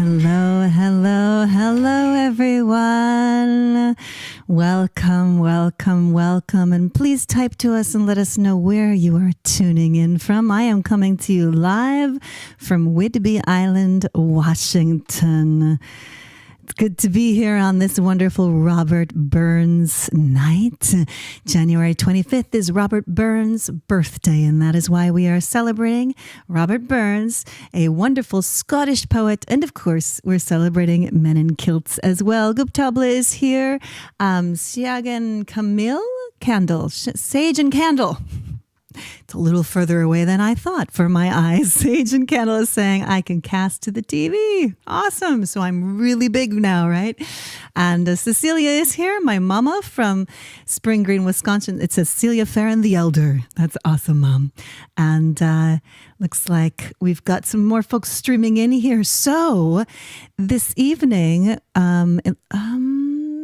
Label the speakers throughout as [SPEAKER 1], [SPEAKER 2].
[SPEAKER 1] Hello, hello, hello, everyone. Welcome, welcome, welcome. And please type to us and let us know where you are tuning in from. I am coming to you live from Whidbey Island, Washington. It's good to be here on this wonderful Robert Burns night. January 25th is Robert Burns' birthday, and that is why we are celebrating Robert Burns, a wonderful Scottish poet. And of course, we're celebrating men in kilts as well. Guptabla is here. Siagan Camille, Candle, Sage and Candle. It's a little further away than I thought for my eyes. Sage and Candle is saying, I can cast to the TV. Awesome. So I'm really big now, right? And Cecilia is here, my mama from Spring Green, Wisconsin. It says Celia Farran the Elder. That's awesome, Mom. And looks like we've got some more folks streaming in here. So this evening,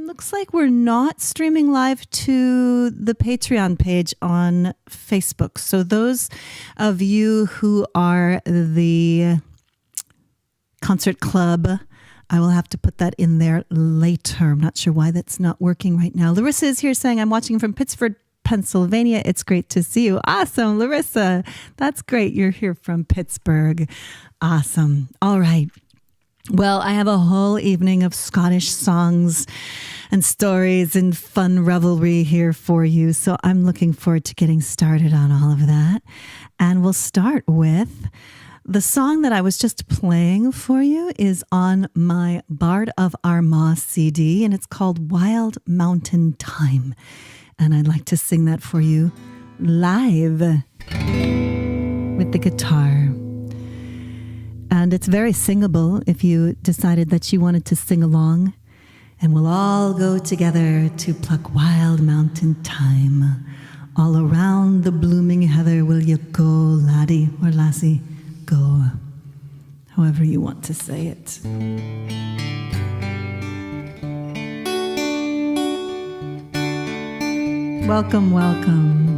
[SPEAKER 1] looks like we're not streaming live to the Patreon page on Facebook. So those of you who are the concert club, I will have to put that in there later. I'm not sure why that's not working right now. Larissa is here saying, I'm watching from Pittsburgh, Pennsylvania. It's great to see you. Awesome, Larissa. That's great. You're here from Pittsburgh. Awesome. All right. Well, I have a whole evening of Scottish songs and stories and fun revelry here for you. So I'm looking forward to getting started on all of that. And we'll start with the song that I was just playing for you is on my Bard of Armagh CD, and it's called Wild Mountain Time. And I'd like to sing that for you live with the guitar. And it's very singable if you decided that you wanted to sing along. And we'll all go together to pluck wild mountain thyme. All around the blooming heather will you go, laddie or lassie, go. However you want to say it. Welcome, welcome.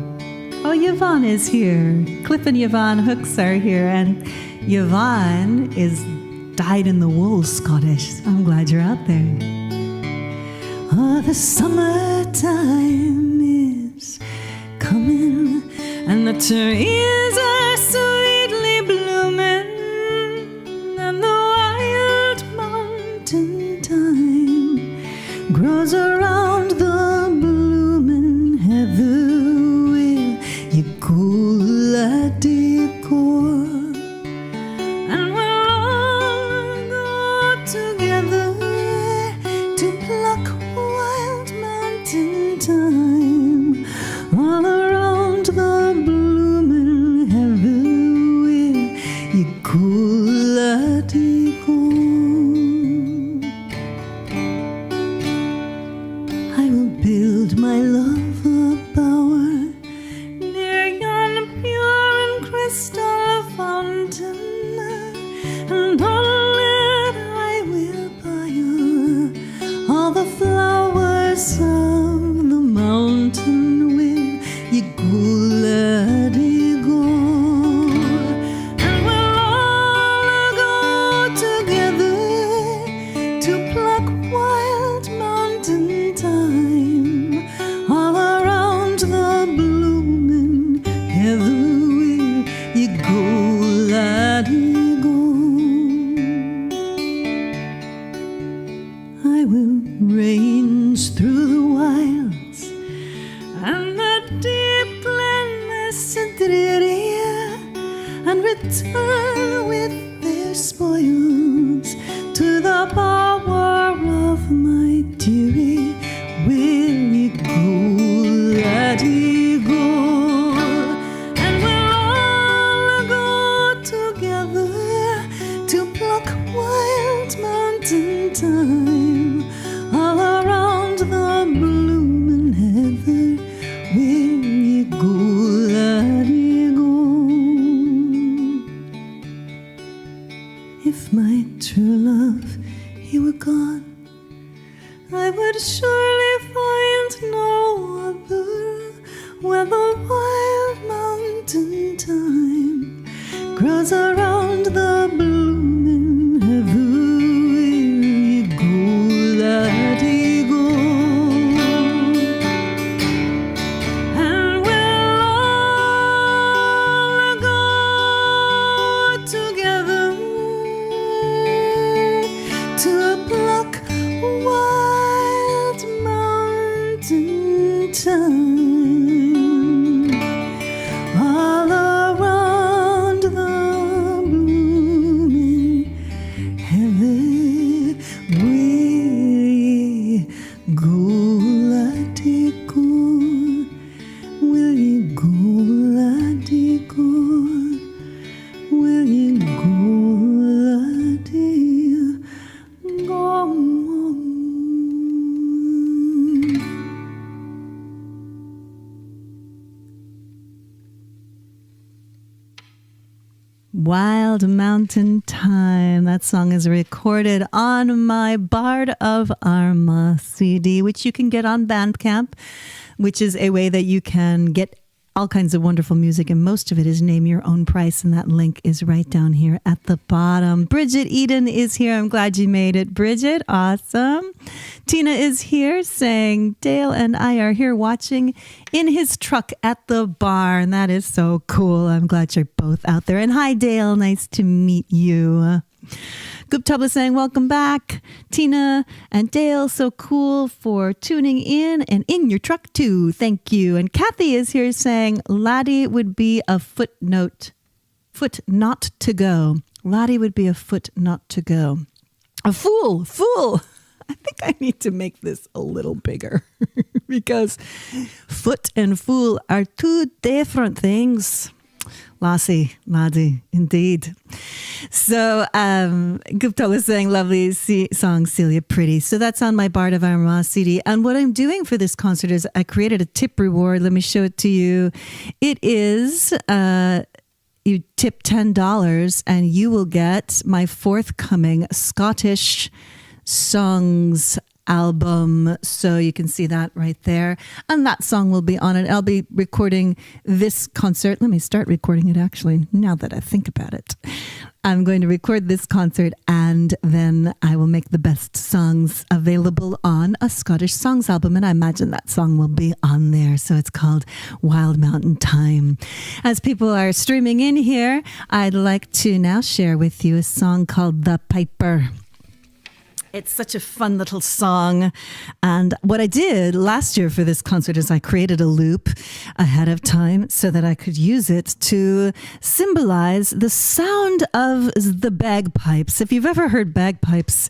[SPEAKER 1] Oh, Yvonne is here. Cliff and Yvonne Hooks are here. And Yvonne is dyed-in-the-wool Scottish. I'm glad you're out there. Oh, the summertime is coming, and the trees are sweetly blooming, and the wild mountain thyme grows around the blooming heather. Will you go, laddie, go? And we'll all go together to pluck wild mountain thyme. All around the blooming heather will you go, laddie, go. I will build my love a bower near yon pure and crystal fountain, and on it I will buy all the flowers of the mountain. Will you go, laddie, go? And we'll all go together to pluck wild mountain thyme. All around the blooming heather will you go, laddie, go. I will range through the wilds and the deep glen and return with their spoils to the bower of my dearie. Will you go, laddie, go? And we'll all go together to pluck wild mountain thyme. All around the blooming heather, will you go, laddie, go? If my true love, he were gone, I would surely find no other where the wild mountain thyme grows around the blooming heather. Wild Mountain Time. That song is recorded on my Bard of Armagh CD, which you can get on Bandcamp, which is a way that you can get all kinds of wonderful music, and most of it is name your own price, and that link is right down here at the bottom. Bridget Eden is here. I'm glad you made it, Bridget. Awesome. Tina is here saying, Dale and I are here watching in his truck at the barn. That is so cool. I'm glad you're both out there. And hi, Dale. Nice to meet you. Gupta is saying, welcome back. Tina and Dale, so cool for tuning in and in your truck too. Thank you. And Kathy is here saying, Laddie would be a foot not to go. Laddie would be a foot not to go. A fool. I think I need to make this a little bigger because foot and fool are two different things. Laddie, indeed. So Gupta was saying, lovely song, Celia, pretty. So that's on my Bard of Armagh CD. And what I'm doing for this concert is I created a tip reward. Let me show it to you. It is, you tip $10 and you will get my forthcoming Scottish songs album. So you can see that right there. And that song will be on it. I'll be recording this concert. Let me start recording it actually, now that I think about it. I'm going to record this concert and then I will make the best songs available on a Scottish songs album. And I imagine that song will be on there. So it's called Wild Mountain Time. As people are streaming in here, I'd like to now share with you a song called The Piper. It's such a fun little song. And what I did last year for this concert is I created a loop ahead of time so that I could use it to symbolize the sound of the bagpipes. If you've ever heard bagpipes,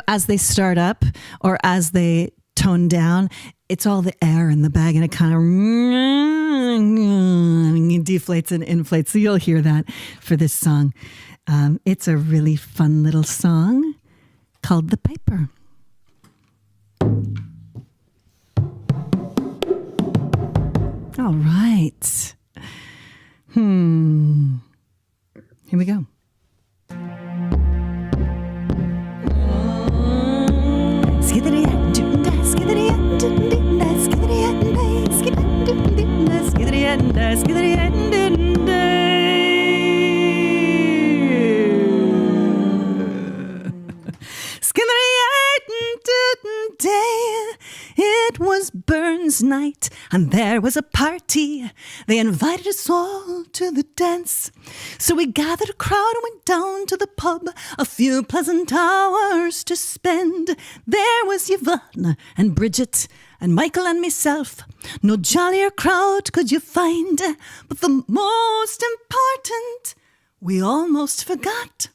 [SPEAKER 1] as they start up or as they tone down, it's all the air in the bag and it kind of deflates and inflates. So you'll hear that for this song. It's a really fun little song called The Piper. All right. Here we go. It was Burns night, and there was a party. They invited us all to the dance. So we gathered a crowd and went down to the pub, a few pleasant hours to spend. There was Yvonne and Bridget and Michael and myself. No jollier crowd could you find. But the most important, we almost forgot.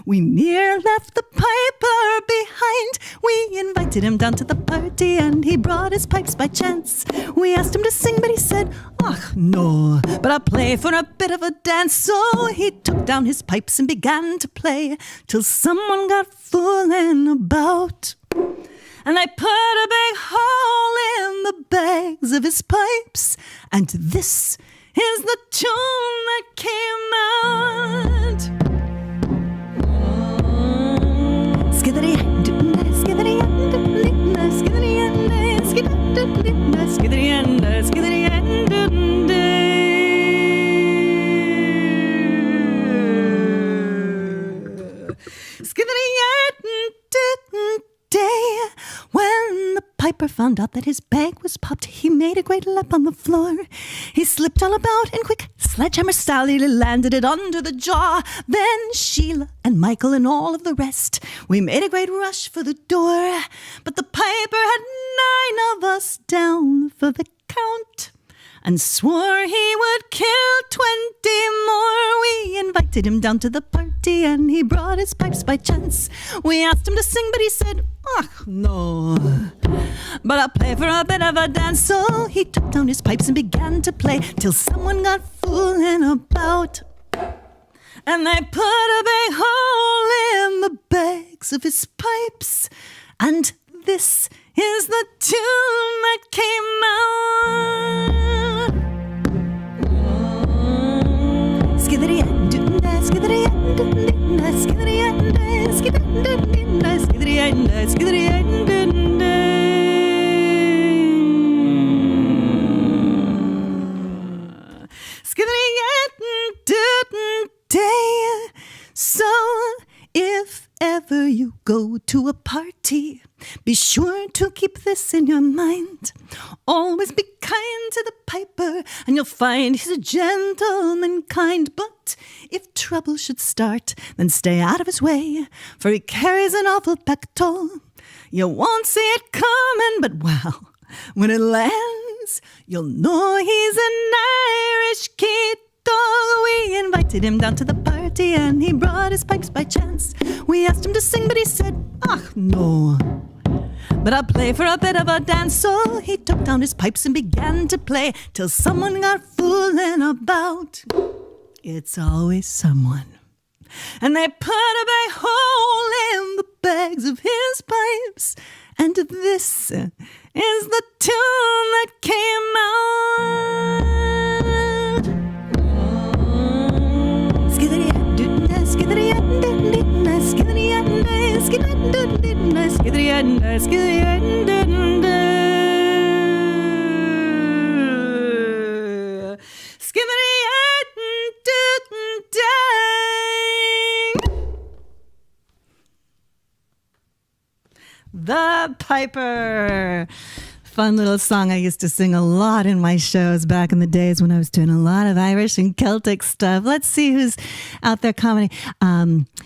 [SPEAKER 1] We near left the piper behind. We invited him down to the party and he brought his pipes by chance. We asked him to sing but he said, no, but I'll play for a bit of a dance. So he took down his pipes and began to play till someone got fooling about. And I put a big hole in the bags of his pipes, and this is the tune that came out. When the piper found out that his bag was popped, he made a great lap on the floor. He slipped all about in quick sledgehammer style. He landed it under the jaw. Then Sheila and Michael and all of the rest, we made a great rush for the door. But the piper had 9 of us down for the count and swore he would kill 20 more. We invited him down to the party and he brought his pipes by chance. We asked him to sing but he said, no, but I'll play for a bit of a dance. So he took down his pipes and began to play till someone got fooling about. And they put a big hole in the bags of his pipes, and this is the tune that came out. Skiddity and So if ever you go to a party, be sure to keep this in your mind. Always be kind to the piper, and you'll find he's a gentleman kind. But if trouble should start, then stay out of his way, for he carries an awful pack toll. You won't see it coming, but wow, when it lands, you'll know he's an Irish kid. We invited him down to the party, and he brought his pipes by chance. We asked him to sing, but he said, no, but I'll play for a bit of a dance. So he took down his pipes and began to play, till someone got fooling about. It's always someone. And they put a big hole in the bags of his pipes, and this is the tune that came out. The Piper. Fun little song I used to sing a lot in my shows back in the days when I was doing a lot of Irish and Celtic stuff. Let's see who's out there commenting.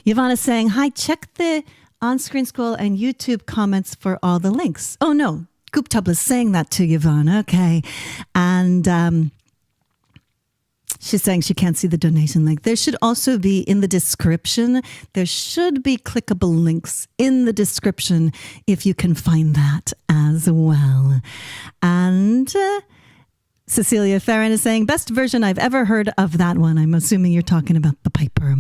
[SPEAKER 1] Yvonne's saying, hi, check the on-screen scroll and YouTube comments for all the links. Oh, no. Goop Tubla's saying that to Yvonne. Okay. And she's saying she can't see the donation link. There should also be in the description, there should be clickable links in the description if you can find that as well. And Celia Farran is saying, best version I've ever heard of that one. I'm assuming you're talking about the Piper.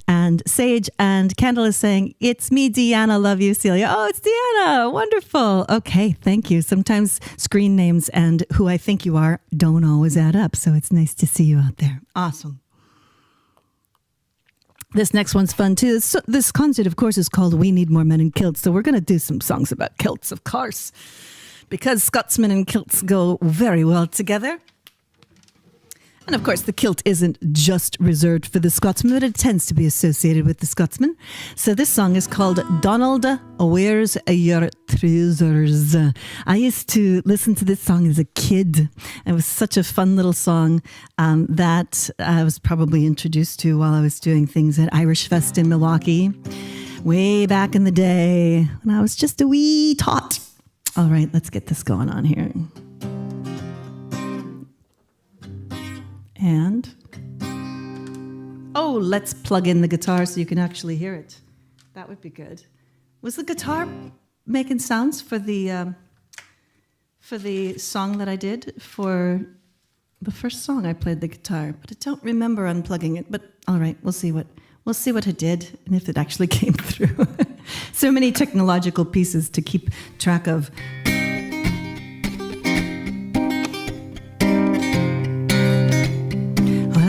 [SPEAKER 1] And Sage and Kendall is saying, it's me, Deanna. Love you, Celia. Oh, it's Deanna. Wonderful. Okay, thank you. Sometimes screen names and who I think you are don't always add up. So it's nice to see you out there. Awesome. This next one's fun too. This concert, of course, is called We Need More Men in Kilts. So we're going to do some songs about kilts, of course, because Scotsmen and kilts go very well together. And of course, the kilt isn't just reserved for the Scotsman, but it tends to be associated with the Scotsman. So this song is called Donald, Where's Your Trousers? I used to listen to this song as a kid. It was such a fun little song that I was probably introduced to while I was doing things at Irish Fest in Milwaukee way back in the day when I was just a wee tot. All right, let's get this going on here. And, oh, let's plug in the guitar so you can actually hear it. That would be good. Was the guitar making sounds for the song that I did? For the first song I played the guitar, but I don't remember unplugging it. But all right, we'll see what it did and if it actually came through. So many technological pieces to keep track of.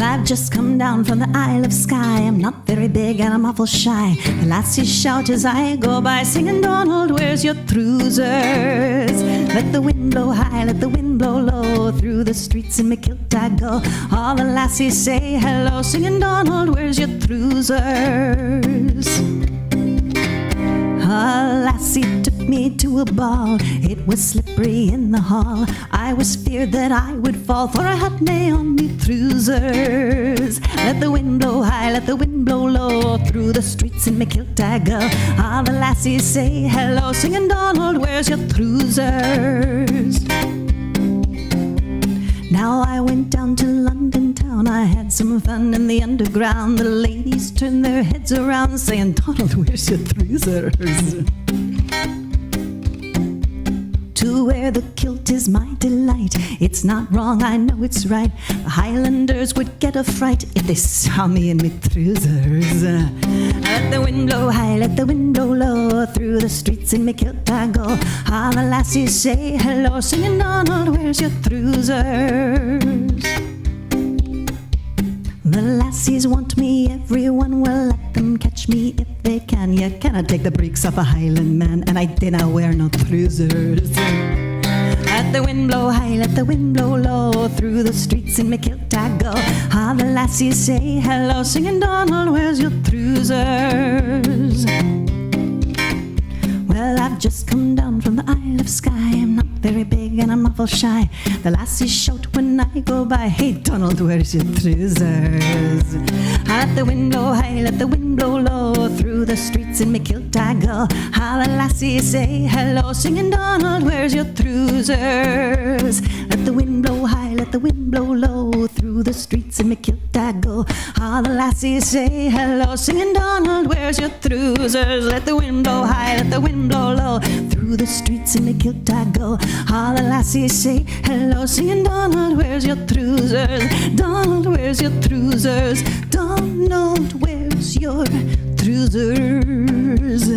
[SPEAKER 1] I've just come down from the Isle of Skye. I'm not very big and I'm awful shy. The lassies shout as I go by, singing, Donald, where's your trousers? Let the wind blow high, let the wind blow low. Through the streets in my kilt I go. All the lassies say hello, singing, Donald, where's your trousers? A lassie took me to a ball. It was slippery in the hall. I was feared that I would fall, for I had nae on me trousers. Let the wind blow high, let the wind blow low. Through the streets in my kilt I go. All the lassies say hello, singing, Donald, where's your trousers? Now I went down to London town. I had some fun in the underground. The ladies turned their heads around, saying, Donald, where's your trousers? To wear the kilt is my delight. It's not wrong, I know it's right. The Highlanders would get a fright if they saw me in my trousers. Let the wind blow high, let the wind blow low. Through the streets in my kilt I go. All the lassies say hello, singing, Donald, where's your trousers? The lassies want me, everyone will let them come catch me if they can. You cannot take the breeks off a Highland man, and I dinna wear no trousers. Let the wind blow high, let the wind blow low, through the streets in my kilt I go. All the lassies say hello, singing Donald, where's your trousers? Well, I've just come down from the Isle of Skye. I'm not very big and I'm awful shy. The lassies shout when I go by, hey Donald, where's your trousers? Let the wind blow high, let the wind blow low, through the streets in my kilt I go. All the lassies say hello, singing Donald, where's your trousers? Let the wind blow high, let the wind blow low, through the streets in my kilt I go. All the lassies say hello, singing Donald, where's your trousers? Let the wind blow high, let the wind blow low, through the streets in my kilt I go. All the lassies say hello, singing Donald, where's your trousers? Donald, where's your trousers? Donald, where's your trousers?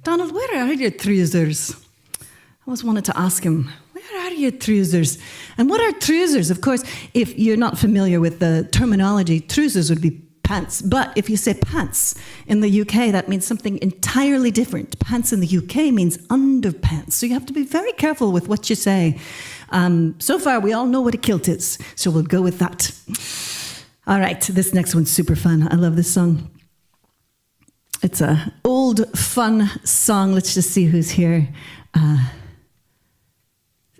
[SPEAKER 1] Donald, where are your trousers? I always wanted to ask him, where are your trousers? And what are trousers? Of course, if you're not familiar with the terminology, trousers would be pants. But if you say pants in the UK, that means something entirely different. Pants in the UK means underpants. So you have to be very careful with what you say. So far, we all know what a kilt is, so we'll go with that. All right, this next one's super fun. I love this song. It's an old, fun song. Let's just see who's here.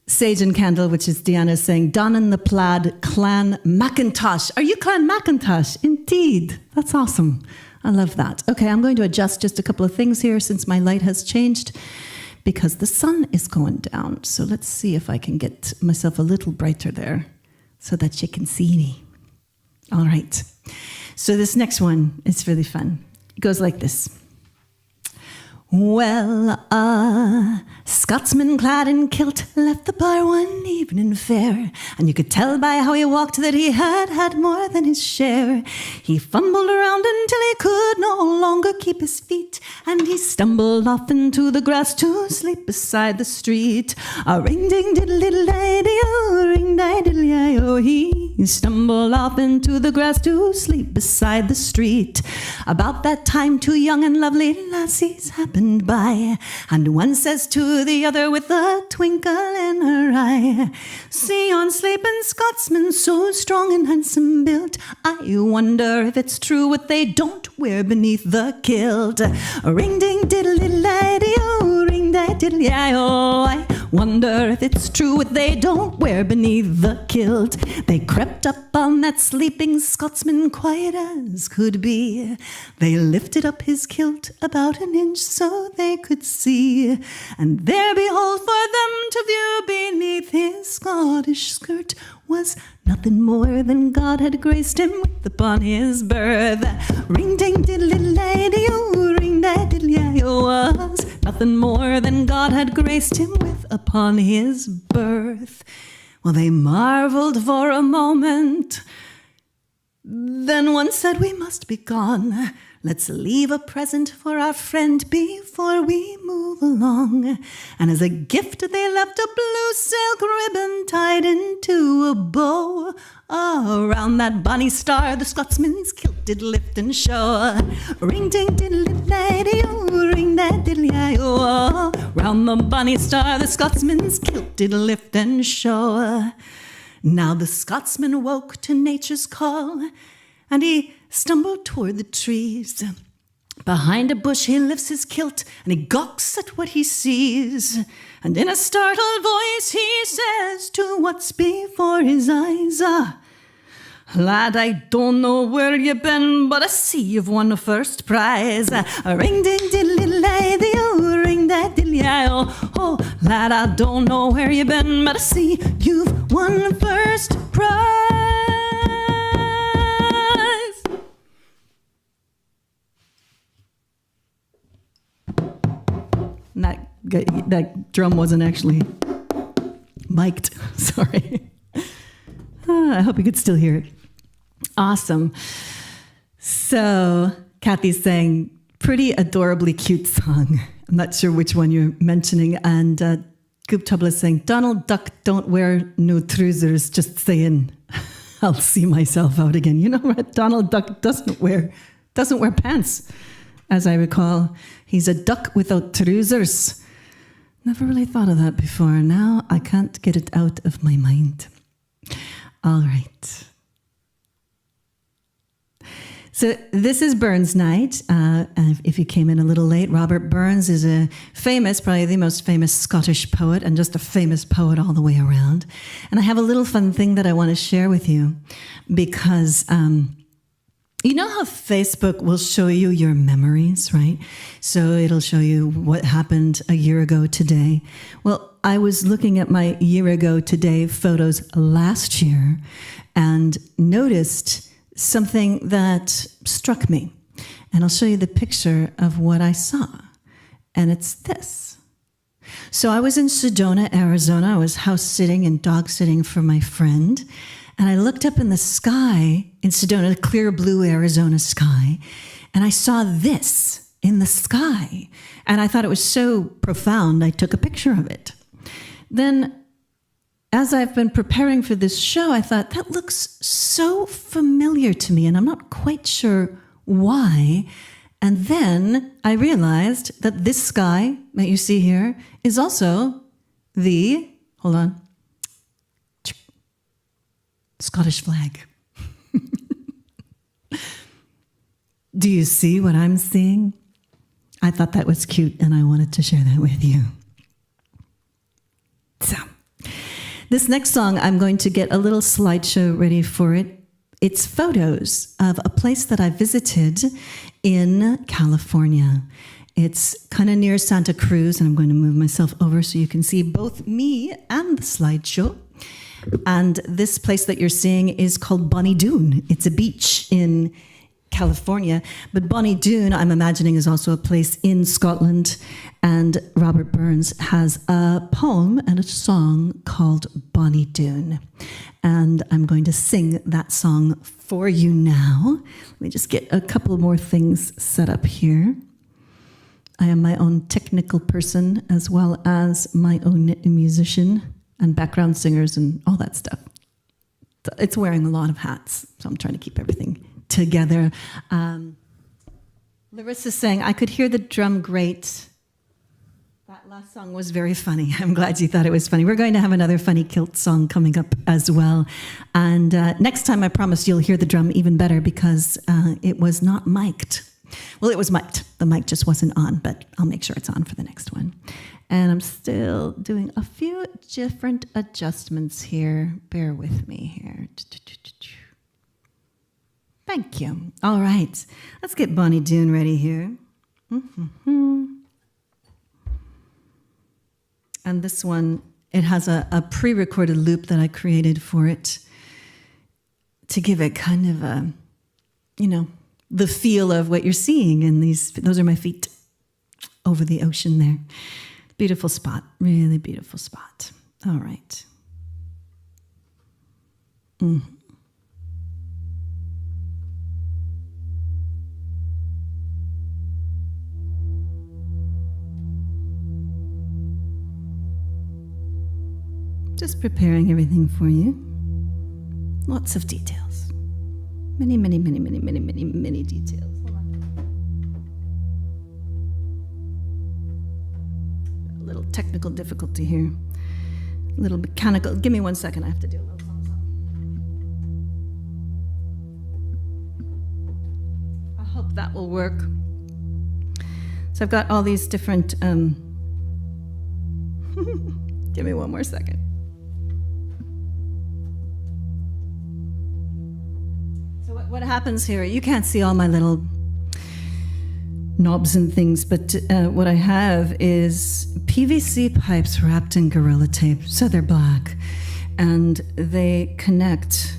[SPEAKER 1] Sage and Candle, which is Deanna saying, Don and the Plaid, Clan Macintosh. Are you Clan Macintosh? Indeed. That's awesome. I love that. Okay, I'm going to adjust just a couple of things here since my light has changed because the sun is going down. So let's see if I can get myself a little brighter there so that you can see me. All right. So this next one is really fun. It goes like this. Well, a Scotsman clad in kilt left the bar one evening fair, and you could tell by how he walked that he had had more than his share. He fumbled around until he could no longer keep his feet, and he stumbled off into the grass to sleep beside the street. A ring-ding-diddle-diddle-lady-o, ring-diddle-diddle-o, he stumbled off into the grass to sleep beside the street. About that time, two young and lovely lassies happened by, and one says to the other with a twinkle in her eye, see yon sleeping Scotsman so strong and handsome built, I wonder if it's true what they don't wear beneath the kilt. Ring-ding-diddle-diddle-lady-o, ring-diddle-diddle-o, I wonder if it's true what they don't wear beneath the kilt. They crept up on that sleeping Scotsman quiet as could be. They lifted up his kilt about an inch so they could see, and there behold for them to view beneath his Scottish skirt was nothing more than God had graced him with upon his birth. Ring-ding-diddle-lady-o, ring-diddle-lady-o, was nothing more than God had graced him with upon his birth. Well, they marveled for a moment. Then one said, we must be gone. Let's leave a present for our friend before we move along. And as a gift they left a blue silk ribbon tied into a bow. Around that bonny star the Scotsman's kilt did lift and show. Ring-ding-diddle-lady-o, ring-diddle-lady-o, round the bonny star the Scotsman's kilt did lift and show. Now the Scotsman woke to nature's call, and he stumbled toward the trees. Behind a bush he lifts his kilt, and he gawks at what he sees. And in a startled voice he says to what's before his eyes, lad, I don't know where you've been, but I see you've won the first prize. Ring-ding-diddle-lady-o, ring-diddle-lady-o, oh, lad, I don't know where you've been, but I see you've won the first prize. That drum wasn't actually mic'd. Sorry. I hope you could still hear it. Awesome. So Kathy's saying, pretty adorably cute song. I'm not sure which one you're mentioning. And Goop Tubble is saying, Donald Duck don't wear no trousers, just saying. I'll see myself out again. You know what? Donald Duck doesn't wear pants, as I recall. He's a duck without trousers. Never really thought of that before. Now I can't get it out of my mind. All right. So this is Burns Night. If you came in a little late, Robert Burns is a famous, probably the most famous Scottish poet, and just a famous poet all the way around. And I have a little fun thing that I want to share with you, because you know how Facebook will show you your memories, right? So it'll show you what happened a year ago today. Well, I was looking at my year ago today photos last year and noticed something that struck me. And I'll show you the picture of what I saw. And it's this. So I was in Sedona, Arizona. I was house sitting and dog sitting for my friend. And I looked up in the sky in Sedona, clear blue Arizona sky, and I saw this in the sky. And I thought it was so profound, I took a picture of it. Then, as I've been preparing for this show, I thought, that looks so familiar to me, and I'm not quite sure why. And then I realized that this sky that you see here is also the, hold on, Scottish flag. Do you see what I'm seeing? I thought that was cute, and I wanted to share that with you. So, this next song, I'm going to get a little slideshow ready for it. It's photos of a place that I visited in California. It's kind of near Santa Cruz, and I'm going to move myself over so you can see both me and the slideshow. And this place that you're seeing is called Bonnie Doon. It's a beach in California, but Bonnie Doon, I'm imagining, is also a place in Scotland. And Robert Burns has a poem and a song called Bonnie Doon. And I'm going to sing that song for you now. Let me just get a couple more things set up here. I am my own technical person as well as my own musician and background singers and all that stuff. It's wearing a lot of hats, so I'm trying to keep everything together. Larissa's saying, I could hear the drum grate. That last song was very funny. I'm glad you thought it was funny. We're going to have another funny Kilts song coming up as well. And next time, I promise you'll hear the drum even better, because it was not mic'd. Well, it was mic'd. The mic just wasn't on, but I'll make sure it's on for the next one. And I'm still doing a few different adjustments here. Bear with me here. Thank you. All right. Let's get Bonnie Doon ready here. And this one, it has a pre-recorded loop that I created for it to give it kind of a, the feel of what you're seeing. And those are my feet over the ocean there. Beautiful spot, really beautiful spot. All right. Just preparing everything for you. Lots of details. Many, many, many, many, many, many, many details. Hold on. A little technical difficulty here. A little mechanical. Give me 1 second. I have to do a little something. I hope that will work. So I've got all these different... Give me 1 more second. So what happens here, you can't see all my little knobs and things, but what I have is PVC pipes wrapped in Gorilla Tape, so they're black, and they connect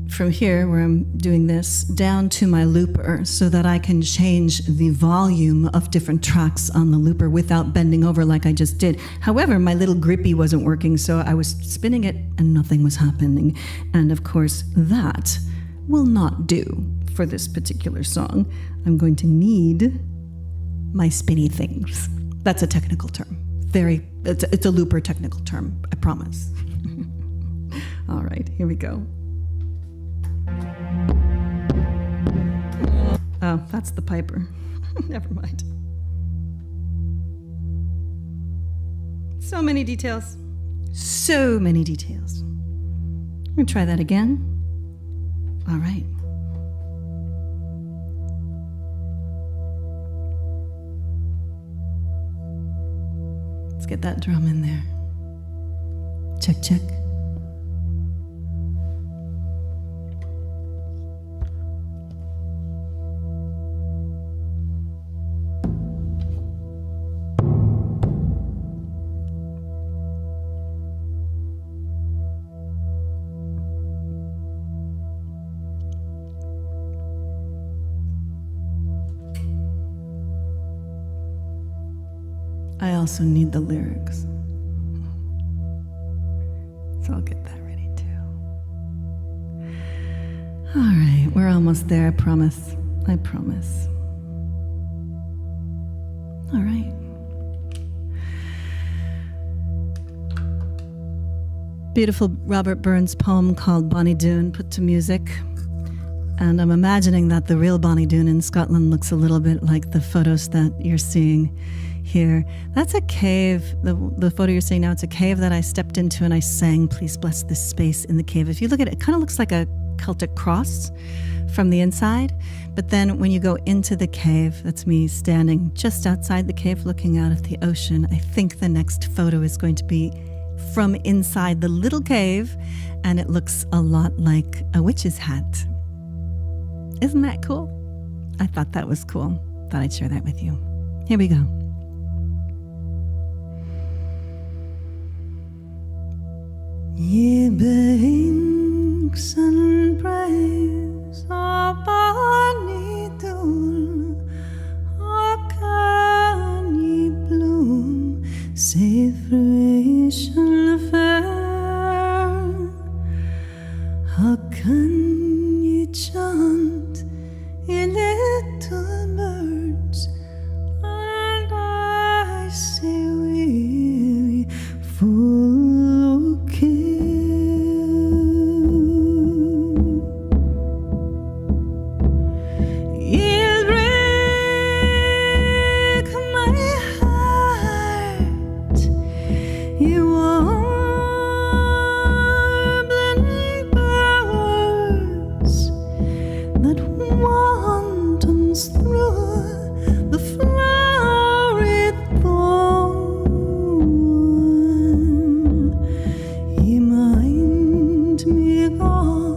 [SPEAKER 1] from here, where I'm doing this, down to my looper so that I can change the volume of different tracks on the looper without bending over like I just did. However, my little grippy wasn't working, so I was spinning it and nothing was happening. And of course, that will not do for this particular song. I'm going to need my spinny things. That's a technical term. it's a looper technical term, I promise. All right, here we go. Oh, that's the piper. Never mind. So many details. So many details. I'm going to try that again. All right. Let's get that drum in there. Check, check. I also need the lyrics. So I'll get that ready too. All right, we're almost there, I promise. I promise. All right. Beautiful Robert Burns poem called Bonnie Doon put to music. And I'm imagining that the real Bonnie Doon in Scotland looks a little bit like the photos that you're seeing here. That's a cave. The photo you're seeing now, it's a cave that I stepped into and I sang, "Please bless this space" in the cave. If you look at it, it kind of looks like a Celtic cross from the inside. But then when you go into the cave, that's me standing just outside the cave looking out at the ocean. I think the next photo is going to be from inside the little cave, and it looks a lot like a witch's hat. Isn't that cool? I thought that was cool. Thought I'd share that with you. Here we go. Ye banks and braes of Bonnie Doon, how can ye bloom, safe fresh and fair? How can ye chant, ye little birds, and I say weary, full of care? You'll break my heart, you warbling birds that wantons through the flowery thorn. Ye mind me all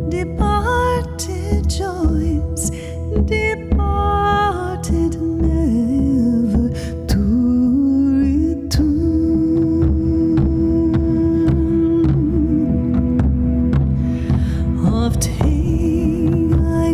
[SPEAKER 1] departed joys, departed never to return. Oft hey I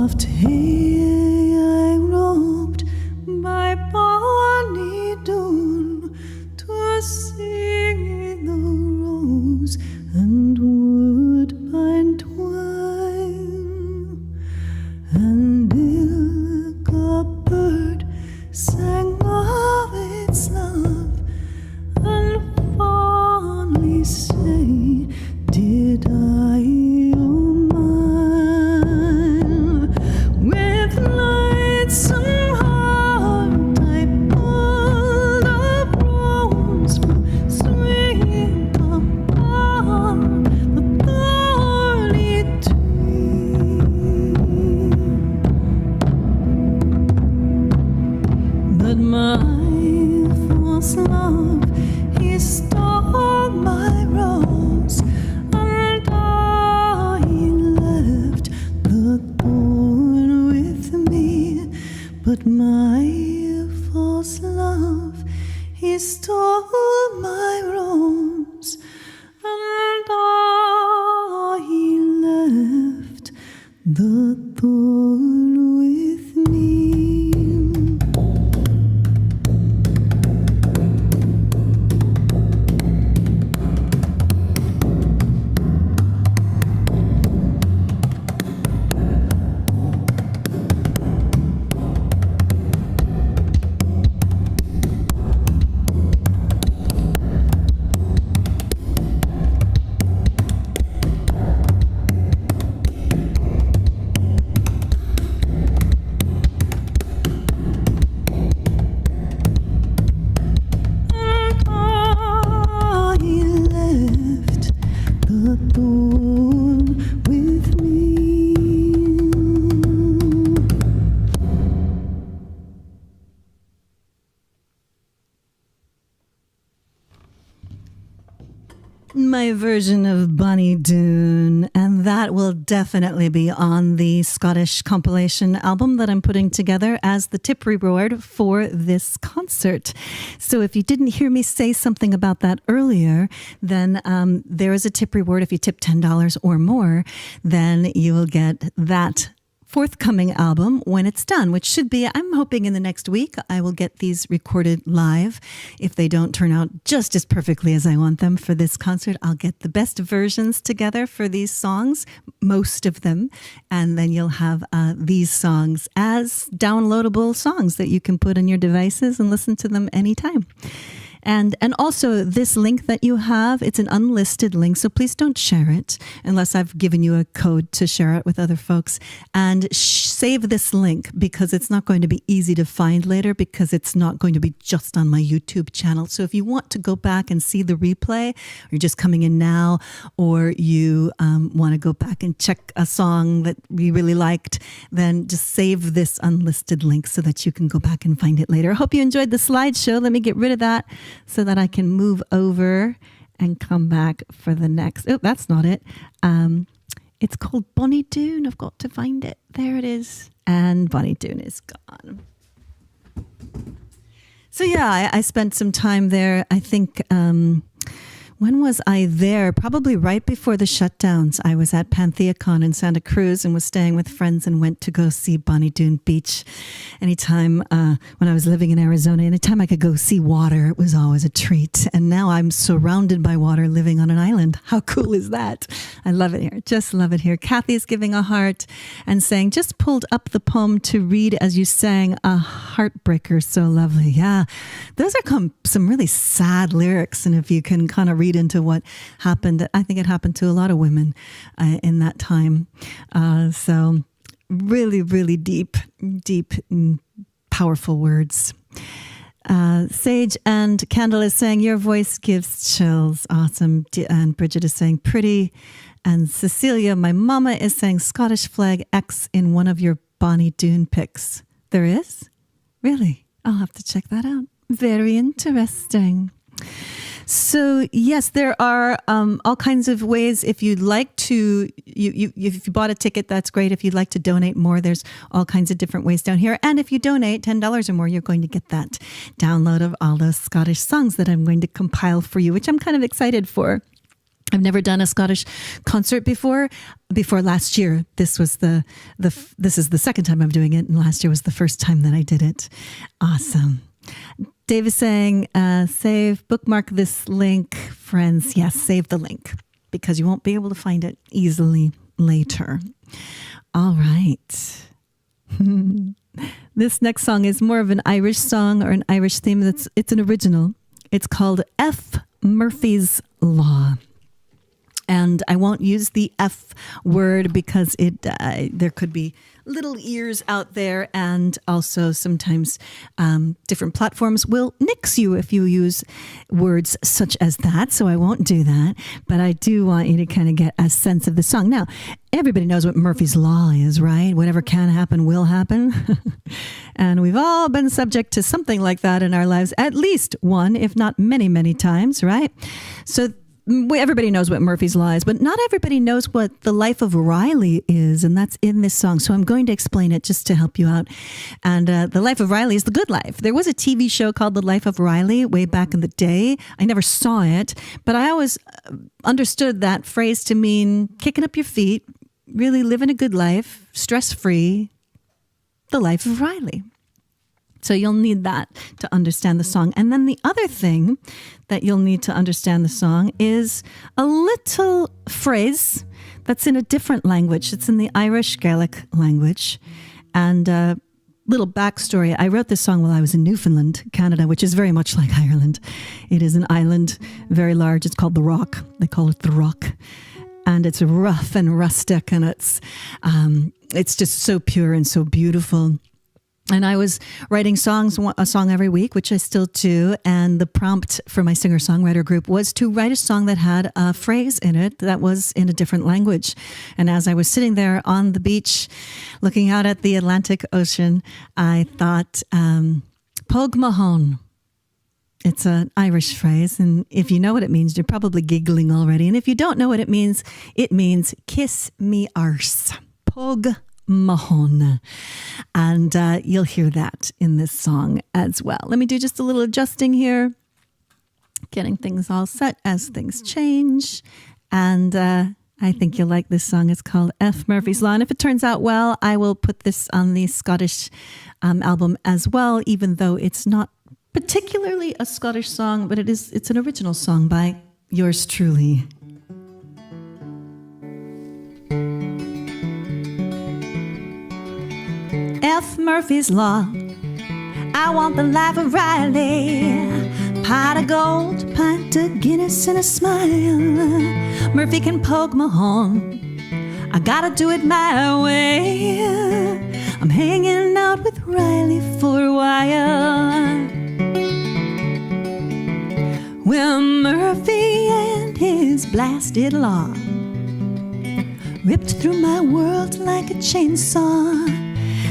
[SPEAKER 1] soft hay I roped by bonny Doon to see the rose and woodbine twine, and ilka bird sang of its love, and fondly say did I, oh mine. With lightsome heart I pulled a rose from swinging upon the thorny tree. But my false love, he stole my rose, and he left the thorn with me. But my false love, he stole my rose, and he left the thorn with me. My version of Bonnie Doon, and that will definitely be on the Scottish compilation album that I'm putting together as the tip reward for this concert. So if you didn't hear me say something about that earlier, then there is a tip reward. If you tip $10 or more, then you will get that forthcoming album when it's done, which should be, I'm hoping in the next week, I will get these recorded live. If they don't turn out just as perfectly as I want them for this concert, I'll get the best versions together for these songs, most of them, and then you'll have these songs as downloadable songs that you can put on your devices and listen to them anytime. And also this link that you have, it's an unlisted link, so please don't share it unless I've given you a code to share it with other folks. And save this link because it's not going to be easy to find later, because it's not going to be just on my YouTube channel. So if you want to go back and see the replay, or you're just coming in now, or you want to go back and check a song that we really liked, then just save this unlisted link so that you can go back and find it later. I hope you enjoyed the slideshow. Let me get rid of that so that I can move over and come back for the next. Oh, that's not it. It's called Bonnie Doon. I've got to find it. There it is. And Bonnie Doon is gone. So yeah, I spent some time there. I think, when was I there? Probably right before the shutdowns. I was at Pantheacon in Santa Cruz and was staying with friends and went to go see Bonnie Doon Beach. Anytime, when I was living in Arizona, anytime I could go see water, it was always a treat. And now I'm surrounded by water living on an island. How cool is that? I love it here. Just love it here. Kathy's giving a heart and saying, just pulled up the poem to read as you sang, a heartbreaker. So lovely. Yeah, those are some really sad lyrics. And if you can kind of read into what happened, I think it happened to a lot of women in that time. So really, really deep, powerful words. Sage and Candle is saying, your voice gives chills. Awesome. And Bridget is saying, pretty. And Cecilia, my mama, is saying, Scottish flag X in one of your Bonnie Doon pics. There is? Really? I'll have to check that out. Very interesting. So yes, there are all kinds of ways. If you'd like to, if you bought a ticket, that's great. If you'd like to donate more, there's all kinds of different ways down here. And if you donate $10 or more, you're going to get that download of all those Scottish songs that I'm going to compile for you, which I'm kind of excited for. I've never done a Scottish concert before last year. This is the second time I'm doing it, and last year was the first time that I did it. Awesome. Dave is saying, bookmark this link, friends. Yes, save the link because you won't be able to find it easily later. All right. This next song is more of an Irish song or an Irish theme. It's an original. It's called F. Murphy's Law. And I won't use the F word because there could be little ears out there, and also sometimes different platforms will nix you if you use words such as that. So I won't do that, but I do want you to kind of get a sense of the song. Now, everybody knows what Murphy's Law is, right? Whatever can happen will happen. And we've all been subject to something like that in our lives, at least one, if not many, many times, right? So everybody knows what Murphy's Law is, but not everybody knows what the life of Riley is, and that's in this song. So I'm going to explain it just to help you out. And the life of Riley is the good life. There was a TV show called The Life of Riley way back in the day. I never saw it, but I always understood that phrase to mean kicking up your feet, really living a good life, stress-free, the life of Riley. So you'll need that to understand the song. And then the other thing that you'll need to understand the song is a little phrase that's in a different language. It's in the Irish Gaelic language. And a little backstory. I wrote this song while I was in Newfoundland, Canada, which is very much like Ireland. It is an island, very large. It's called the Rock. They call it the Rock. And it's rough and rustic, and it's just so pure and so beautiful. And I was writing a song every week, which I still do. And the prompt for my singer-songwriter group was to write a song that had a phrase in it that was in a different language. And as I was sitting there on the beach, looking out at the Atlantic Ocean, I thought, Pog Mahon. It's an Irish phrase. And if you know what it means, you're probably giggling already. And if you don't know what it means kiss me arse. Pog Mahon. And you'll hear that in this song as well. Let me do just a little adjusting here, getting things all set as things change. And I think you'll like this song. It's called F. Murphy's Law. And if it turns out well, I will put this on the Scottish album as well, even though it's not particularly a Scottish song, but it's an original song by yours truly. F. Murphy's Law. I want the life of Riley. Pot of gold, pint of Guinness and a smile. Murphy can poke my horn. I gotta do it my way. I'm hanging out with Riley for a while. Well, Murphy and his blasted law ripped through my world like a chainsaw.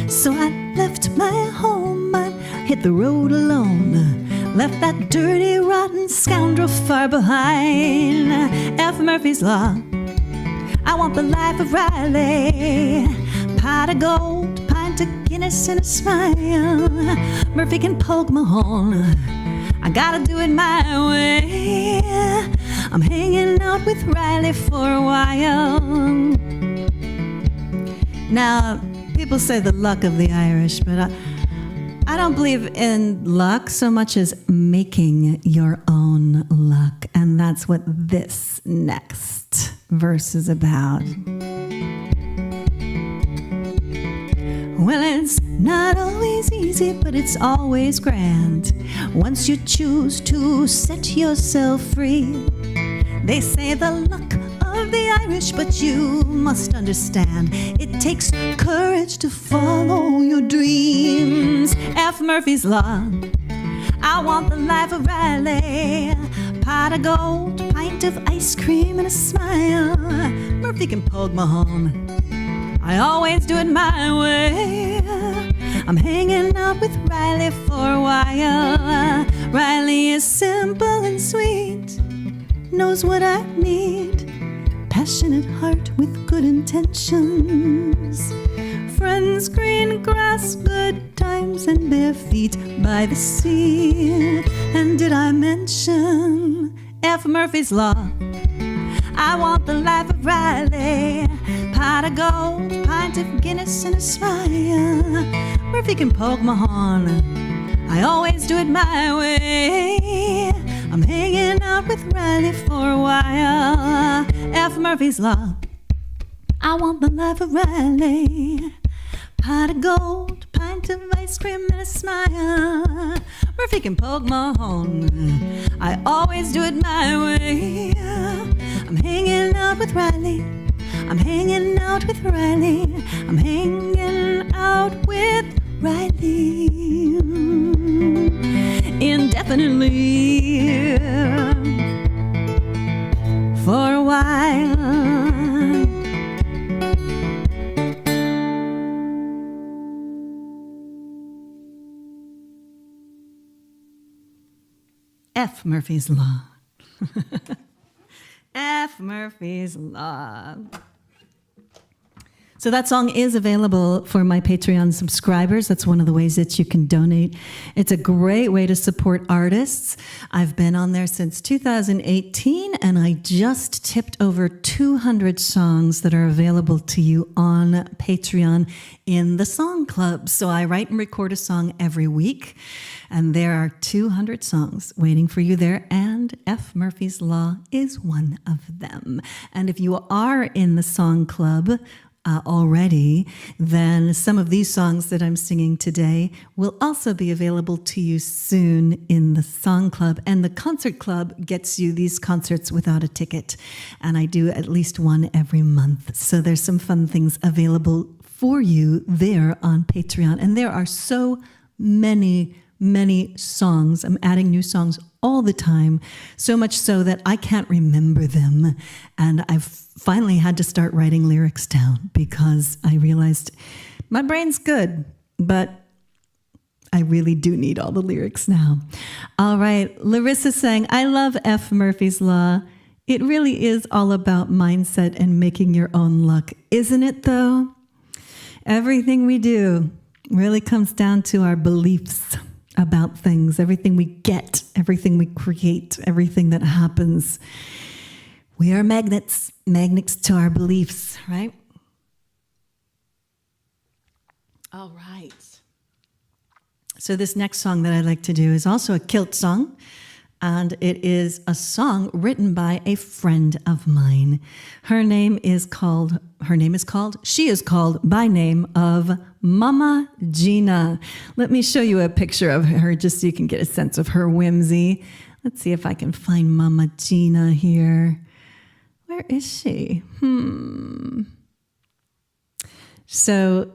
[SPEAKER 1] So I left my home, I hit the road alone, left that dirty, rotten scoundrel far behind. F. Murphy's Law. I want the life of Riley. Pot of gold, pint of Guinness and a smile. Murphy can poke my horn. I gotta do it my way. I'm hanging out with Riley for a while. Now, people say the luck of the Irish, but I don't believe in luck so much as making your own luck. And that's what this next verse is about. Well, it's not always easy, but it's always grand. Once you choose to set yourself free. They say the luck of the Irish, but you must understand it takes courage to follow your dreams. F. Murphy's Law. I want the life of Riley. Pot of gold, pint of ice cream and a smile. Murphy can poke my home. I always do it my way. I'm hanging out with Riley for a while. Riley is simple and sweet, knows what I need. Passionate heart with good intentions. Friends, green grass, good times, and bare feet by the sea. And did I mention F. Murphy's Law? I want the life of Riley. Pot of gold, pint of Guinness and a smile. Or if you can poke my horn, I always do it my way. I'm hanging out with Riley for a while. F. Murphy's Law. I want the life of Riley. Pot of gold, pint of ice cream and a smile. Murphy can poke my horn, I always do it my way. I'm hanging out with Riley. I'm hanging out with Riley. I'm hanging out with Riley. Indefinitely. For a while. F. Murphy's Law. F. Murphy's Law. So that song is available for my Patreon subscribers. That's one of the ways that you can donate. It's a great way to support artists. I've been on there since 2018, and I just tipped over 200 songs that are available to you on Patreon in the Song Club. So I write and record a song every week, and there are 200 songs waiting for you there, and F. Murphy's Law is one of them. And if you are in the Song Club already, then some of these songs that I'm singing today will also be available to you soon in the Song Club. And the Concert Club gets you these concerts without a ticket. And I do at least one every month. So there's some fun things available for you there on Patreon. And there are so many songs. I'm adding new songs all the time, so much so that I can't remember them. And I've finally had to start writing lyrics down because I realized my brain's good, but I really do need all the lyrics now. All right, Larissa saying, I love F. Murphy's Law. It really is all about mindset and making your own luck, isn't it though? Everything we do really comes down to our beliefs about things, everything we get, everything we create, everything that happens. We are magnets to our beliefs, right? All right. So this next song that I'd like to do is also a kilt song, and it is a song written by a friend of mine. She is called by name of Mama Gina. Let me show you a picture of her just so you can get a sense of her whimsy. Let's see if I can find Mama Gina here. Where is she? So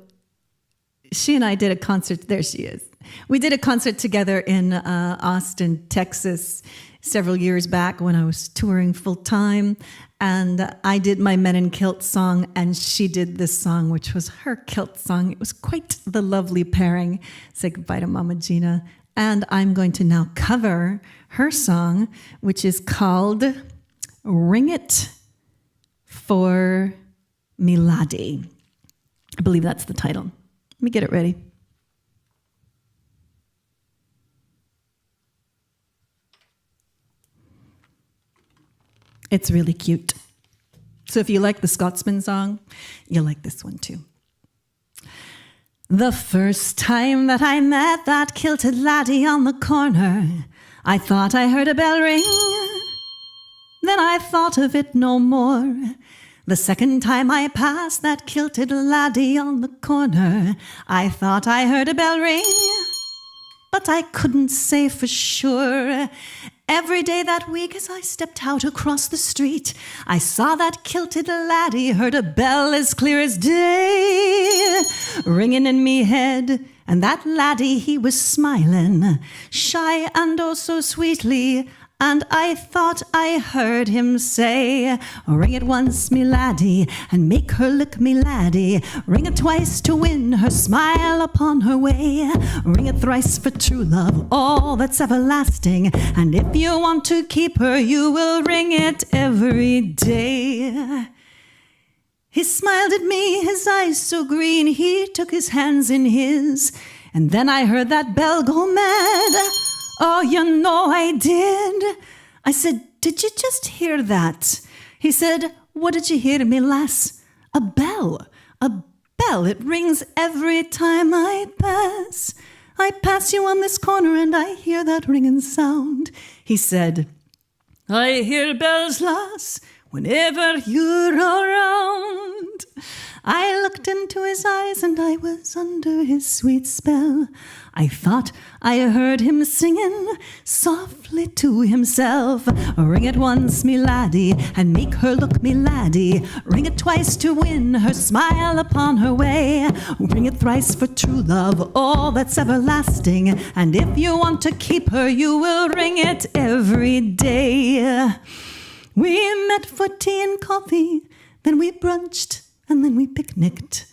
[SPEAKER 1] she and I did a concert. There she is. We did a concert together in Austin, Texas, several years back when I was touring full time. And I did my Men in Kilts song, and she did this song, which was her kilt song. It was quite the lovely pairing. Say goodbye to Mama Gina. And I'm going to now cover her song, which is called Ring It for Me Laddie. I believe that's the title. Let me get it ready. It's really cute. So if you like the Scotsman song, you'll like this one too. The first time that I met that kilted laddie on the corner, I thought I heard a bell ring. Then I thought of it no more. The second time I passed that kilted laddie on the corner, I thought I heard a bell ring, but I couldn't say for sure. Every day that week as I stepped out across the street, I saw that kilted laddie, heard a bell as clear as day, ringing in me head, and that laddie, he was smiling, shy and oh so sweetly, and I thought I heard him say, ring it once, me laddie, and make her lick me laddie. Ring it twice to win her smile upon her way. Ring it thrice for true love, all that's everlasting. And if you want to keep her, you will ring it every day. He smiled at me, his eyes so green, he took his hands in his. And then I heard that bell go mad. Oh, you know I did. I said, did you just hear that? He said, "What did you hear me, lass? A bell, a bell. It rings every time I pass. I pass you on this corner and I hear that ringing sound." He said, "I hear bells, lass, whenever you're around." I looked into his eyes and I was under his sweet spell. I thought I heard him singing softly to himself. "Ring it once, me laddie, and make her look, me laddie. Ring it twice to win her smile upon her way. Ring it thrice for true love, all that's everlasting. And if you want to keep her, you will ring it every day." We met for tea and coffee, then we brunched, and then we picnicked.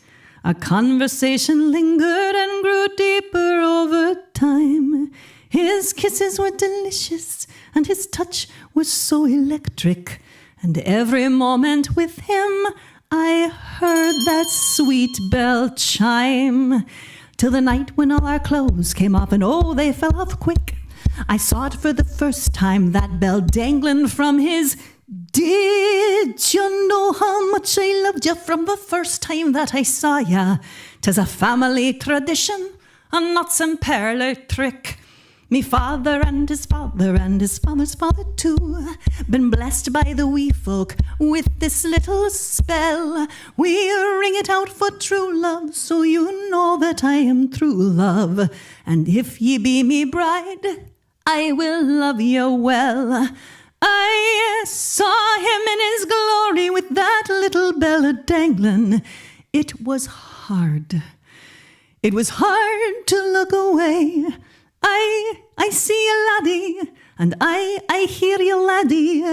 [SPEAKER 1] Our conversation lingered and grew deeper over time. His kisses were delicious, and his touch was so electric. And every moment with him, I heard that sweet bell chime. Till the night when all our clothes came off, and oh, they fell off quick. I saw it for the first time, that bell dangling from his "Did you know how much I loved you from the first time that I saw ya? 'Tis a family tradition and not some parlour trick. Me father and his father and his father's father too been blessed by the wee folk with this little spell. We ring it out for true love, so you know that I am true love. And if ye be me bride, I will love you well." I saw him in his glory with that little bell a-dangling. It was hard. It was hard to look away. I see you, laddie, and I hear you, laddie,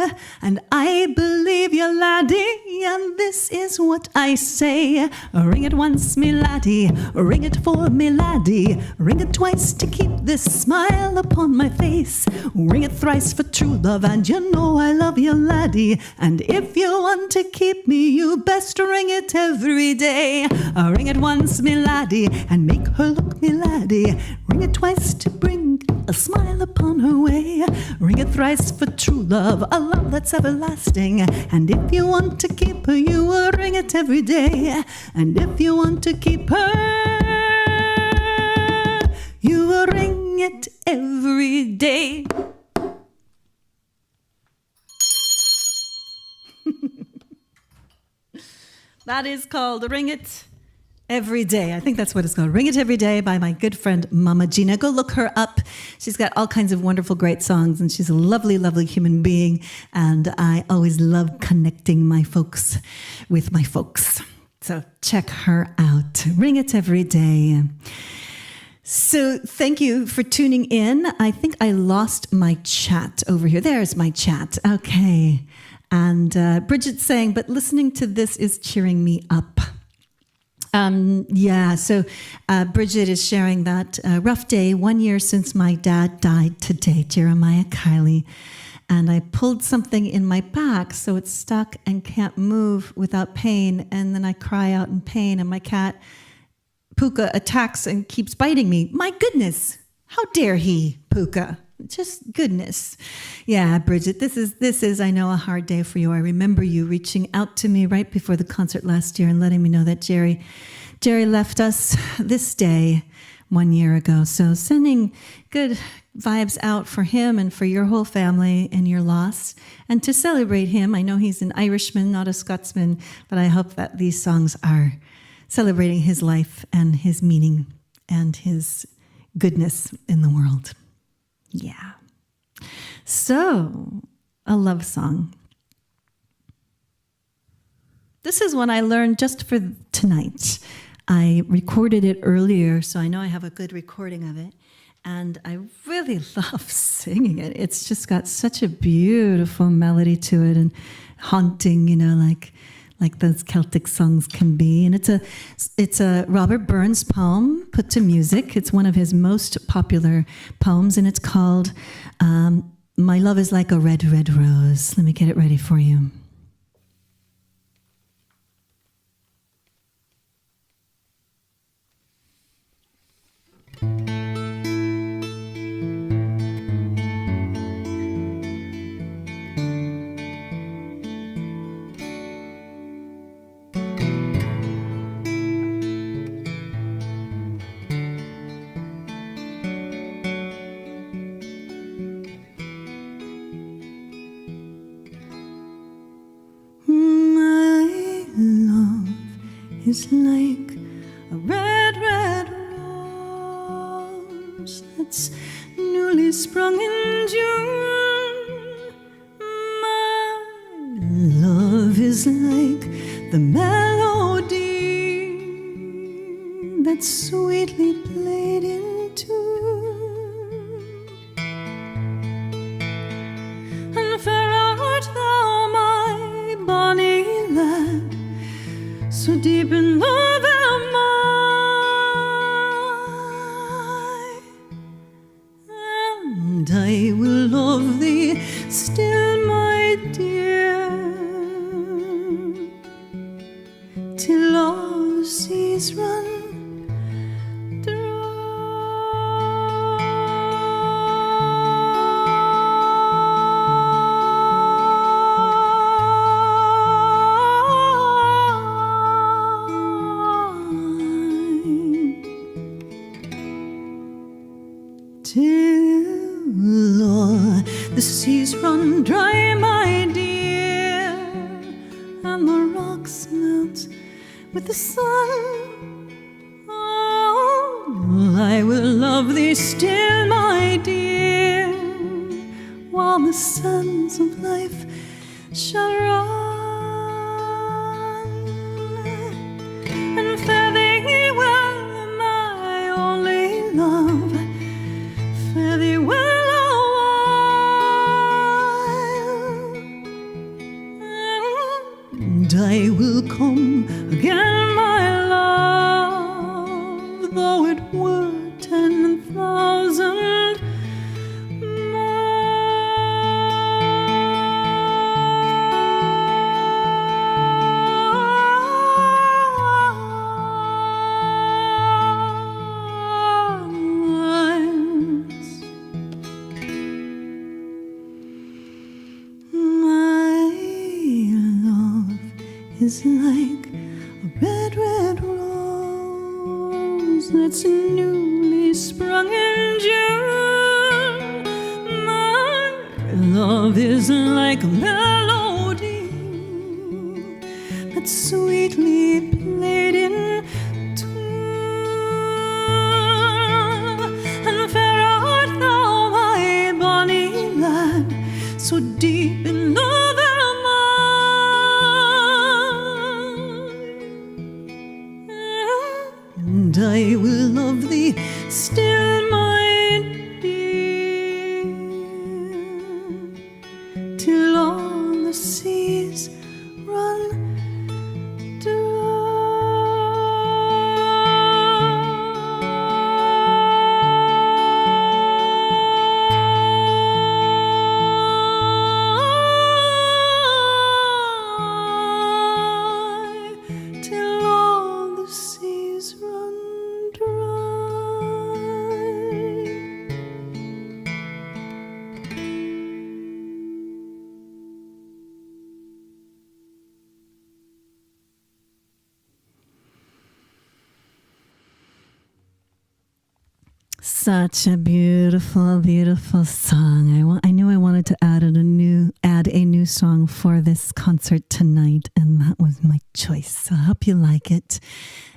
[SPEAKER 1] and I believe you, laddie, and this is what I say. Ring it once, me laddie, ring it for me, laddie, ring it twice to keep this smile upon my face. Ring it thrice for true love, and you know I love you, laddie, and if you want to keep me, you best ring it every day. Ring it once, me laddie, and make her look, me laddie, ring it twice to bring a smile upon her way. Ring it thrice for true love, a love that's everlasting. And if you want to keep her, you will ring it every day. And if you want to keep her, you will ring it every day. That is called Ring It Every Day. I think that's what it's called. Ring It Every Day by my good friend Mama Gina. Go look her up. She's got all kinds of wonderful, great songs, and she's a lovely, lovely human being. And I always love connecting my folks with my folks. So check her out. Ring It Every Day. So thank you for tuning in. I think I lost my chat over here. There's my chat. Okay. And Bridget's saying, but listening to this is cheering me up. So Bridget is sharing that rough day, 1 year since my dad died today, Jeremiah Kiley. And I pulled something in my back, so it's stuck and can't move without pain. And then I cry out in pain, and my cat, Puka, attacks and keeps biting me. My goodness, how dare he, Puka? Just goodness. Yeah, Bridget, this is, I know, a hard day for you. I remember you reaching out to me right before the concert last year and letting me know that Jerry left us this day 1 year ago. So sending good vibes out for him and for your whole family and your loss. And to celebrate him, I know he's an Irishman, not a Scotsman, but I hope that these songs are celebrating his life and his meaning and his goodness in the world. Yeah. So, a love song. This is one I learned just for tonight. I recorded it earlier, so I know I have a good recording of it. And I really love singing it. It's just got such a beautiful melody to it and haunting, like those Celtic songs can be. And it's a Robert Burns poem put to music. It's one of his most popular poems, and it's called My Love is Like a Red, Red Rose. Let me get it ready for you. is like a red, red rose that's newly sprung in June. My love is like the melody that's sweetly played in tune. And fair art thou, my bonny lad, so deep in love am I, and I will love thee still, my dear, till all the seas run the seas run dry, my dear, and the rocks melt with the sun. Oh, I will love thee still, my dear, while the sands of life shall run. And fare thee well, my only love, fare thee well. I will come again, my love, though it were 10,000 is like a red, red rose that's newly sprung in June. My love is like a melody that's sweetly played in tune. And fair art thou, my bonny lad, so deep in love. And I will love thee still, my dear, till all the seas run dry. Till all the seas run. Such a beautiful, beautiful song. I knew I wanted to add a new song for this concert tonight, and that was my choice. So I hope you like it.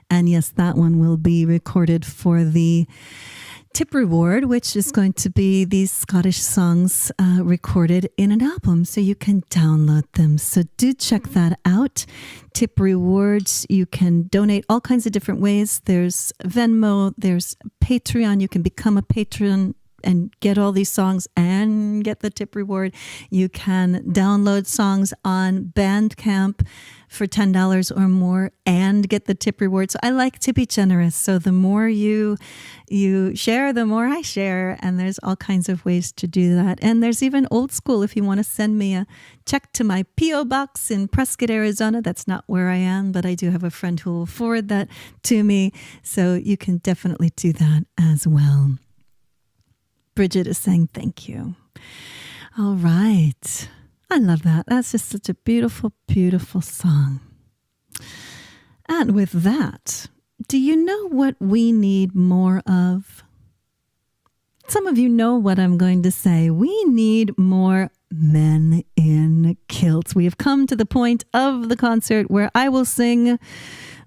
[SPEAKER 1] And yes, that one will be recorded for the tip reward, which is going to be these Scottish songs recorded in an album, so you can download them. So do check that out. Tip rewards, you can donate all kinds of different ways. There's Venmo, there's Patreon. You can become a patron and get all these songs and get the tip reward. You can download songs on Bandcamp for $10 or more and get the tip reward. So I like to be generous. So the more you share, the more I share. And there's all kinds of ways to do that. And there's even old school. If you want to send me a check to my P.O. box in Prescott, Arizona, that's not where I am, but I do have a friend who will forward that to me. So you can definitely do that as well. Bridget is saying thank you. All right. I love that. That's just such a beautiful, beautiful song. And with that, do you know what we need more of? Some of you know what I'm going to say. We need more men in kilts. We have come to the point of the concert where I will sing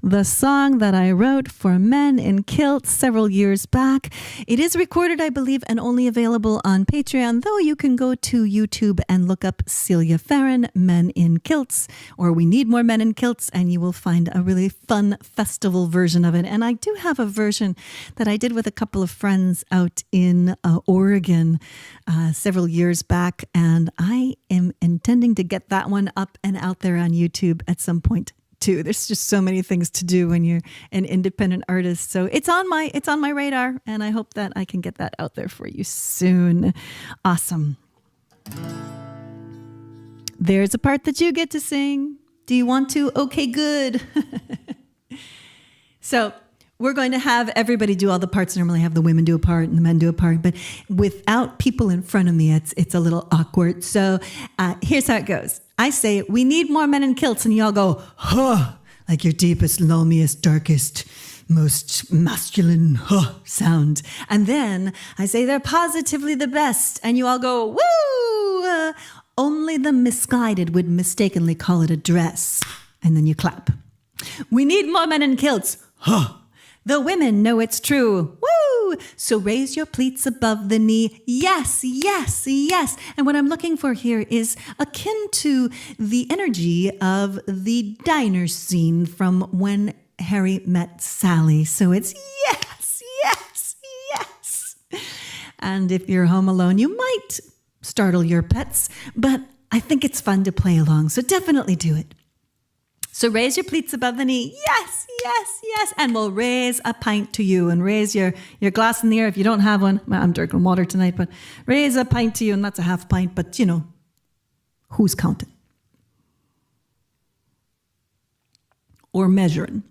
[SPEAKER 1] the song that I wrote for Men in Kilts several years back. It is recorded, I believe, and only available on Patreon, though you can go to YouTube and look up Celia Farran, Men in Kilts, or We Need More Men in Kilts, and you will find a really fun festival version of it. And I do have a version that I did with a couple of friends out in Oregon several years back, and I am intending to get that one up and out there on YouTube at some point too. There's just so many things to do when you're an independent artist. So it's on my radar, and I hope that I can get that out there for you soon. Awesome. There's a part that you get to sing. Do you want to? Okay, good. So we're going to have everybody do all the parts. Normally have the women do a part and the men do a part, but without people in front of me, it's a little awkward. So here's how it goes. I say, we need more men in kilts, and y'all go, huh, like your deepest, loamiest, darkest, most masculine huh sound. And then I say they're positively the best, and you all go, woo! Only the misguided would mistakenly call it a dress. And then you clap. We need more men in kilts. Huh. The women know it's true. Woo! So raise your pleats above the knee. Yes, yes, yes. And what I'm looking for here is akin to the energy of the diner scene from When Harry Met Sally. So it's yes, yes, yes. And if you're home alone, you might startle your pets, but I think it's fun to play along. So definitely do it. So raise your pleats above the knee. Yes, yes, yes. And we'll raise a pint to you, and raise your glass in the air if you don't have one. I'm drinking water tonight, but raise a pint to you, and that's a half pint, but you know, who's counting? Or measuring.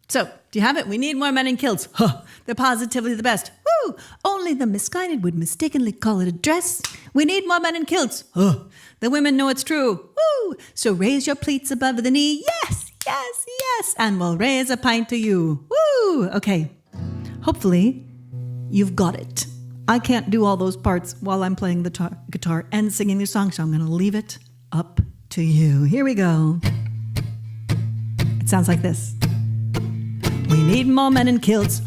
[SPEAKER 1] So, do you have it? We need more men in kilts. Huh, they're positively the best. Woo! Only the misguided would mistakenly call it a dress. We need more men in kilts. Huh, the women know it's true. Woo! So raise your pleats above the knee. Yes, yes, yes. And we'll raise a pint to you. Woo! Okay. Hopefully, you've got it. I can't do all those parts while I'm playing the guitar and singing the song, so I'm going to leave it up to you. Here we go. It sounds like this. We need more men in kilts.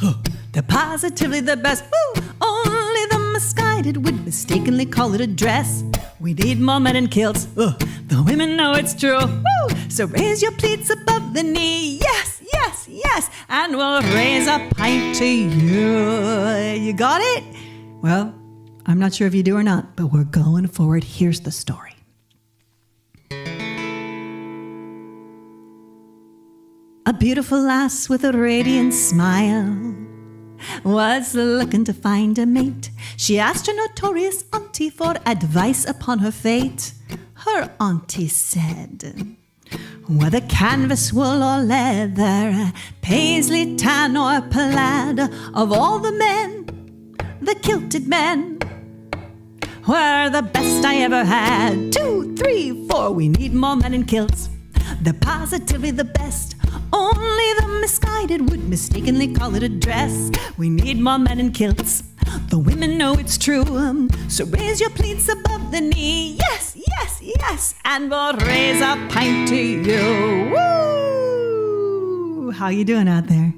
[SPEAKER 1] They're positively the best. Woo! Only the misguided would mistakenly call it a dress. We need more men in kilts. The women know it's true. Woo! So raise your pleats above the knee. Yes, yes, yes. And we'll raise a pint to you. You got it? Well, I'm not sure if you do or not, but we're going forward. Here's the story. A beautiful lass with a radiant smile was looking to find a mate. She asked her notorious auntie for advice upon her fate. Her auntie said, whether canvas, wool or leather, paisley, tan or plaid, of all the men, the kilted men were the best I ever had. 2, 3, 4, we need more men in kilts. They're positively the best. Only the misguided would mistakenly call it a dress. We need more men in kilts. The women know it's true. So raise your pleats above the knee. Yes, yes, yes. And we'll raise a pint to you. Woo! How you doing out there?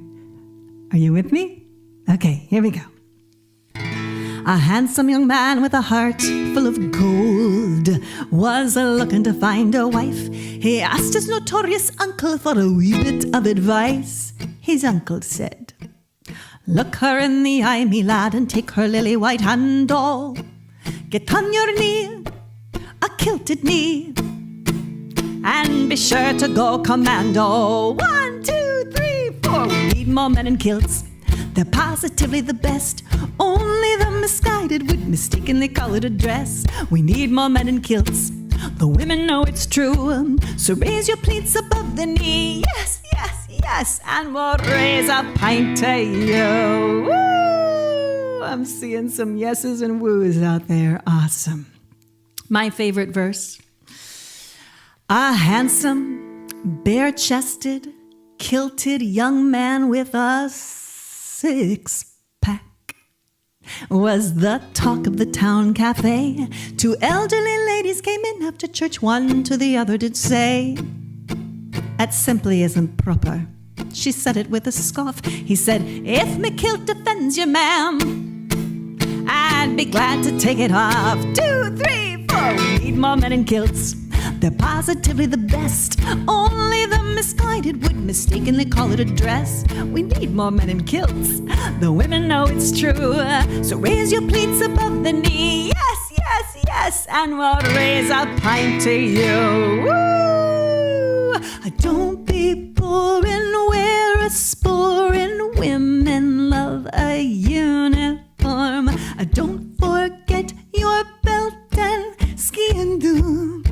[SPEAKER 1] Are you with me? Okay, here we go. A handsome young man with a heart full of gold was looking to find a wife. He asked his notorious uncle for a wee bit of advice. His uncle said, look her in the eye, me lad, and take her lily white hand, oh. Get on your knee, a kilted knee, and be sure to go commando. 1, 2, 3, 4, we need more men in kilts. They're positively the best. Only the misguided would mistakenly call it a dress. We need more men in kilts. The women know it's true. So raise your pleats above the knee. Yes, yes, yes. And we'll raise a pint to you. Woo! I'm seeing some yeses and woos out there. Awesome. My favorite verse. A handsome, bare-chested, kilted young man with a six-pack was the talk of the town cafe. 2 elderly ladies came in after church, one to the other did say, that simply isn't proper. She said it with a scoff. He said, if me kilt offends you, ma'am, I'd be glad to take it off. 2, 3, 4, we need more men in kilts. They're positively the best. Only the misguided would mistakenly call it a dress. We need more men in kilts. The women know it's true. So raise your pleats above the knee. Yes, yes, yes, and we'll raise a pint to you. Woo! Don't be boring, wear a sporin'. Women love a uniform. Don't forget your belt and skiing doom.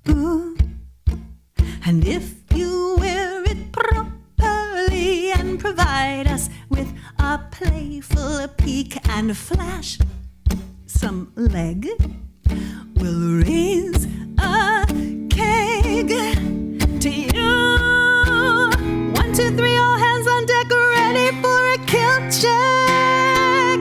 [SPEAKER 1] Ooh. And if you wear it properly and provide us with a playful peek and flash some leg, we'll raise a keg to you. 1, 2, 3, all hands on deck, ready for a kilt check.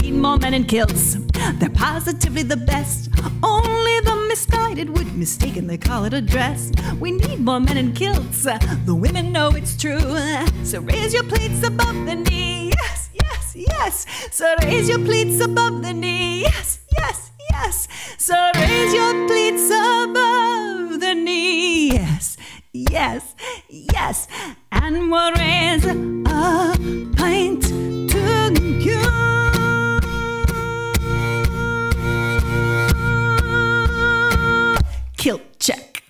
[SPEAKER 1] We need more men in kilts. They're positively the best. Only the misguided would mistakenly call it a dress. We need more men in kilts. The women know it's true. So raise your pleats above the knee. Yes, yes, yes. So raise your pleats above the knee. Yes, yes, yes. So raise your pleats above the knee. Yes, yes, yes. And we'll raise a pint to you. Kilt check.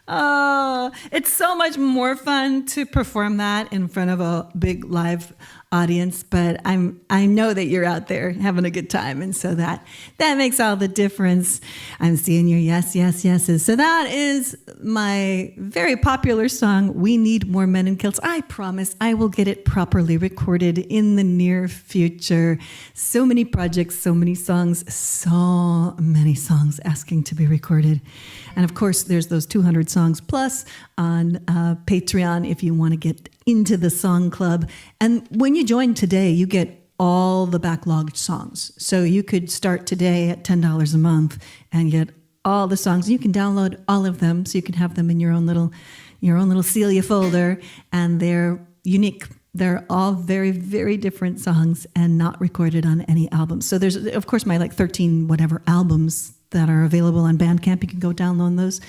[SPEAKER 1] Oh, it's so much more fun to perform that in front of a big live audience, but I know that you're out there having a good time, and so that makes all the difference. I'm seeing your yes, yes, yeses. So that is my very popular song, We Need More Men in Kilts. I promise I will get it properly recorded in the near future. So many projects, so many songs asking to be recorded. And of course, there's those 200 songs plus on Patreon if you want to get into the song club. And when you join today, you get all the backlogged songs. So you could start today at $10 a month and get all the songs. You can download all of them, so you can have them in your own little Celia folder, and they're unique. They're all very, very different songs and not recorded on any album. So there's, of course, my 13 whatever albums that are available on Bandcamp. You can go download those,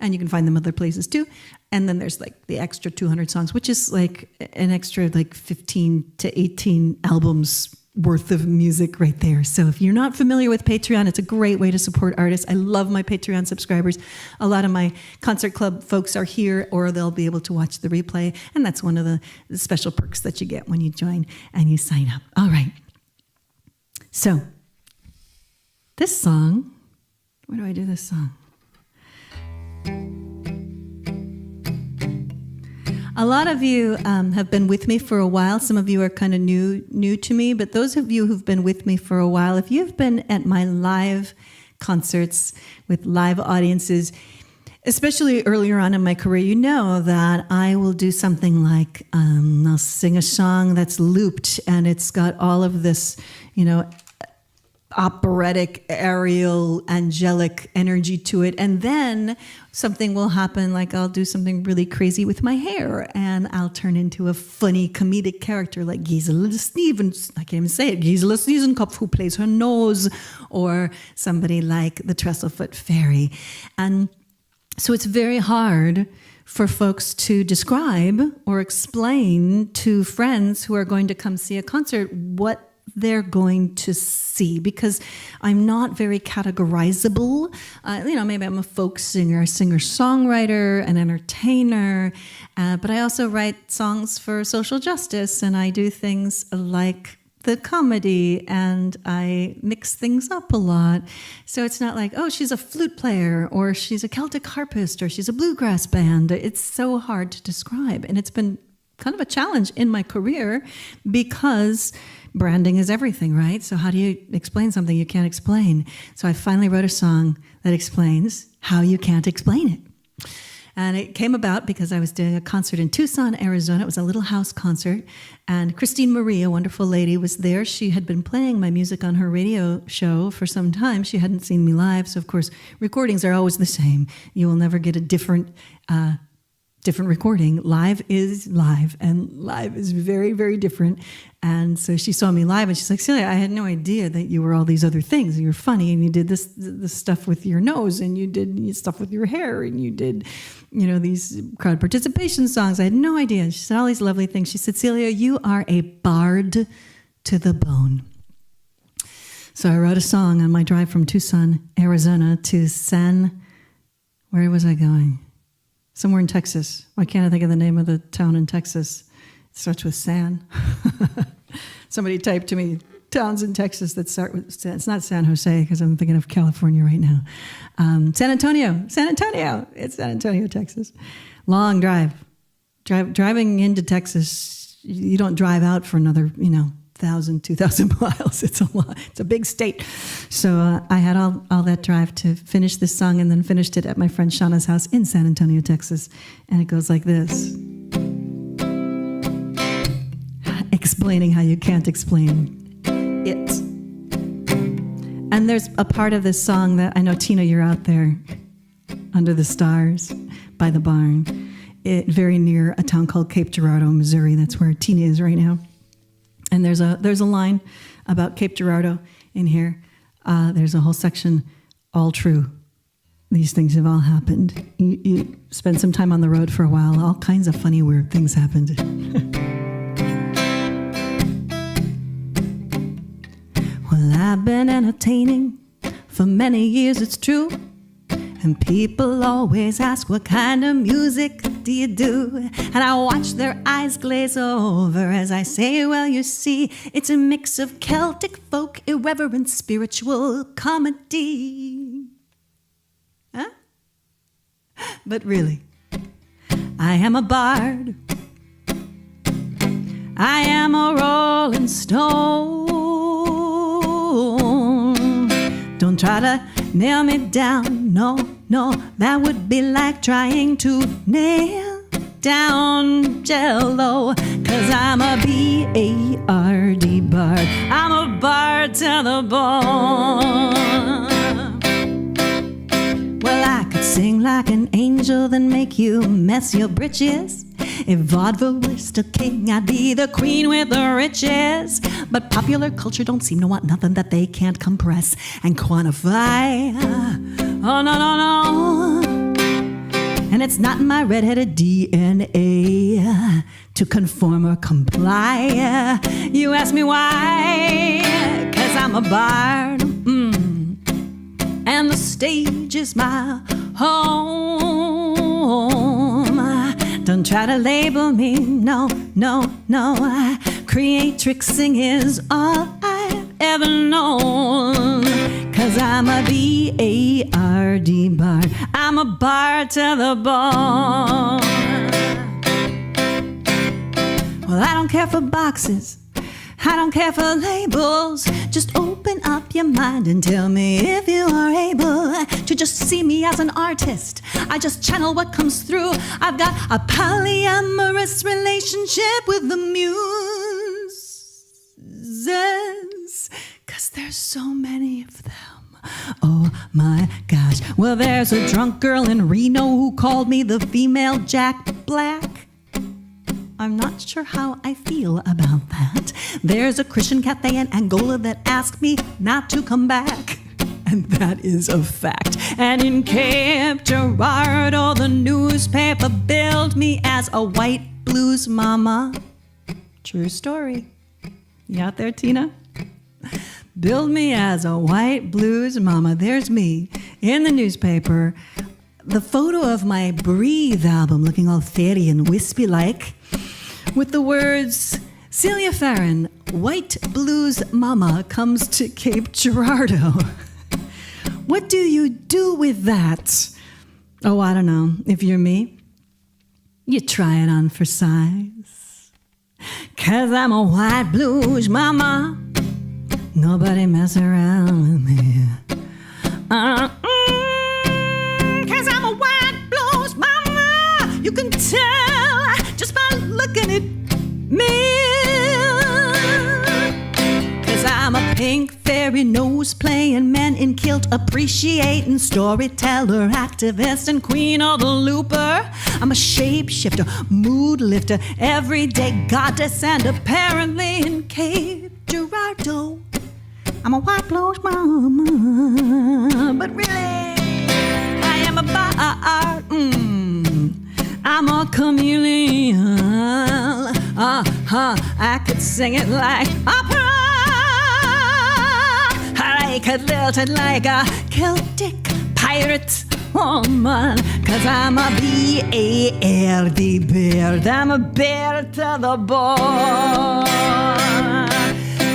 [SPEAKER 1] and you can find them other places too. And then there's the extra 200 songs, which is an extra 15 to 18 albums worth of music right there. So if you're not familiar with Patreon, it's a great way to support artists. I love my Patreon subscribers. A lot of my concert club folks are here, or they'll be able to watch the replay. And that's one of the special perks that you get when you join and you sign up. All right. So this song, where do I do this song? A lot of you have been with me for a while. Some of you are kind of new to me, but those of you who've been with me for a while, if you've been at my live concerts with live audiences, especially earlier on in my career, you know that I will do something like I'll sing a song that's looped, and it's got all of this, operatic, aerial, angelic energy to it. And then something will happen, like I'll do something really crazy with my hair, and I'll turn into a funny comedic character like Gisela Stevens. I can't even say it. Gisela Stiesenkopf, who plays her nose, or somebody like the Trestlefoot Fairy. And so it's very hard for folks to describe or explain to friends who are going to come see a concert what they're going to see, because I'm not very categorizable. Maybe I'm a folk singer, singer-songwriter, an entertainer, but I also write songs for social justice, and I do things like the comedy, and I mix things up a lot. So it's not like, oh, she's a flute player, or she's a Celtic harpist, or she's a bluegrass band. It's so hard to describe, and it's been kind of a challenge in my career, because branding is everything, right? So how do you explain something you can't explain? So I finally wrote a song that explains how you can't explain it. And it came about because I was doing a concert in Tucson, Arizona. It was a little house concert. And Christine Marie, a wonderful lady, was there. She had been playing my music on her radio show for some time. She hadn't seen me live. So, of course, recordings are always the same. You will never get a different recording. Live is live, and live is very, very different. And so she saw me live, and she's like, Celia, I had no idea that you were all these other things. You're funny, and you did this stuff with your nose, and you did stuff with your hair, and you did, these crowd participation songs. I had no idea. She said all these lovely things. She said, Celia, you are a bard to the bone. So I wrote a song on my drive from Tucson, Arizona to where was I going? Somewhere in Texas. Why can't I think of the name of the town in Texas? It starts with San. Somebody typed to me, towns in Texas that start with San. It's not San Jose, because I'm thinking of California right now. San Antonio. It's San Antonio, Texas. Long drive. Driving into Texas, you don't drive out for another, 1,000, 2,000 miles. It's a lot. It's a big state. So I had all that drive to finish this song, and then finished it at my friend Shauna's house in San Antonio, Texas. And it goes like this. Explaining how you can't explain it. And there's a part of this song that I know, Tina, you're out there under the stars by the barn, very near a town called Cape Girardeau, Missouri. That's where Tina is right now. And there's a line about Cape Girardeau in here. There's a whole section, all true. These things have all happened. You spend some time on the road for a while, all kinds of funny, weird things happened. Well, I've been entertaining for many years, it's true. And people always ask, what kind of music do you do? And I watch their eyes glaze over as I say, well, you see, it's a mix of Celtic folk, irreverent, spiritual comedy. Huh? But really, I am a bard. I am a rolling stone. Don't try to nail me down, no, that would be like trying to nail down Jell-O, 'cause I'm a B-A-R-D bard. I'm a bard to the bone. Well, I could sing like an angel, then make you mess your britches. If vaudeville were still king, I'd be the queen with the riches. But popular culture don't seem to want nothing that they can't compress and quantify. Oh, no. And it's not in my red-headed DNA to conform or comply. You ask me why? 'Cause I'm a bard. And the stage is my home. Don't try to label me, no. Creatrixing is all I've ever known. 'Cause I'm a B-A-R-D bard. I'm a bard to the bone. Well, I don't care for boxes. I don't care for labels. Just open up your mind and tell me if you are able to just see me as an artist. I just channel what comes through. I've got a polyamorous relationship with the muses, 'cause there's so many of them. Oh my gosh. Well, there's a drunk girl in Reno who called me the female Jack Black. I'm not sure how I feel about that. There's a Christian cafe in Angola that asked me not to come back. And that is a fact. And in Cape Girardeau, the newspaper billed me as a white blues mama. True story. You out there, Tina? Billed me as a white blues mama. There's me in the newspaper. The photo of my Breathe album looking all fairy and wispy-like, with the words, Celia Farran, white blues mama, comes to Cape Girardeau. What do you do with that? Oh, I don't know. If you're me, you try it on for size. 'Cause I'm a white blues mama. Nobody mess around with me. 'Cause I'm a white blues mama. You can tell just by looking at me. 'Cause I'm a pink fairy nose playing man in kilt, appreciating storyteller, activist, and queen of the looper. I'm a shapeshifter, mood lifter, everyday goddess, and apparently in Cape Girardeau I'm a white blows mama, but really I am a bard. I'm a chameleon. I could sing it like opera. I could lilt it like a Celtic pirate woman. 'Cause I'm a B-A-R-D bird. I'm a bear to the bone.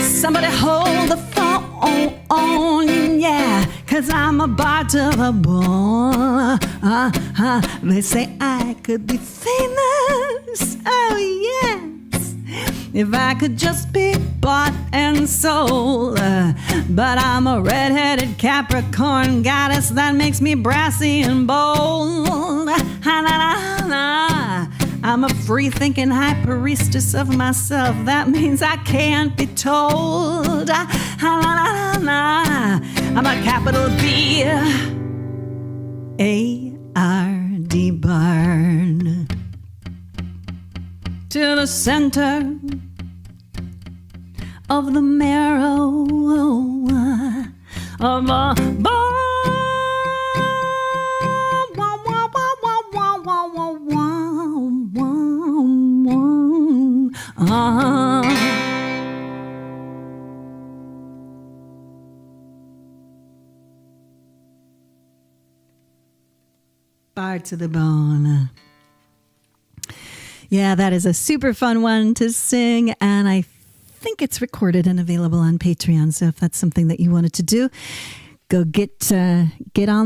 [SPEAKER 1] Somebody hold the phone, yeah. 'Cause I'm a bard to the bone. They say I could be famous. Oh, yes. If I could just be bought and sold. But I'm a red-headed Capricorn goddess that makes me brassy and bold. I'm a free-thinking high priestess of myself. That means I can't be told. I'm a capital B-A-R-D bard. To the center of the marrow of a bone. Bard to the bone. Yeah, that is a super fun one to sing, and I think it's recorded and available on Patreon. So if that's something that you wanted to do, go get on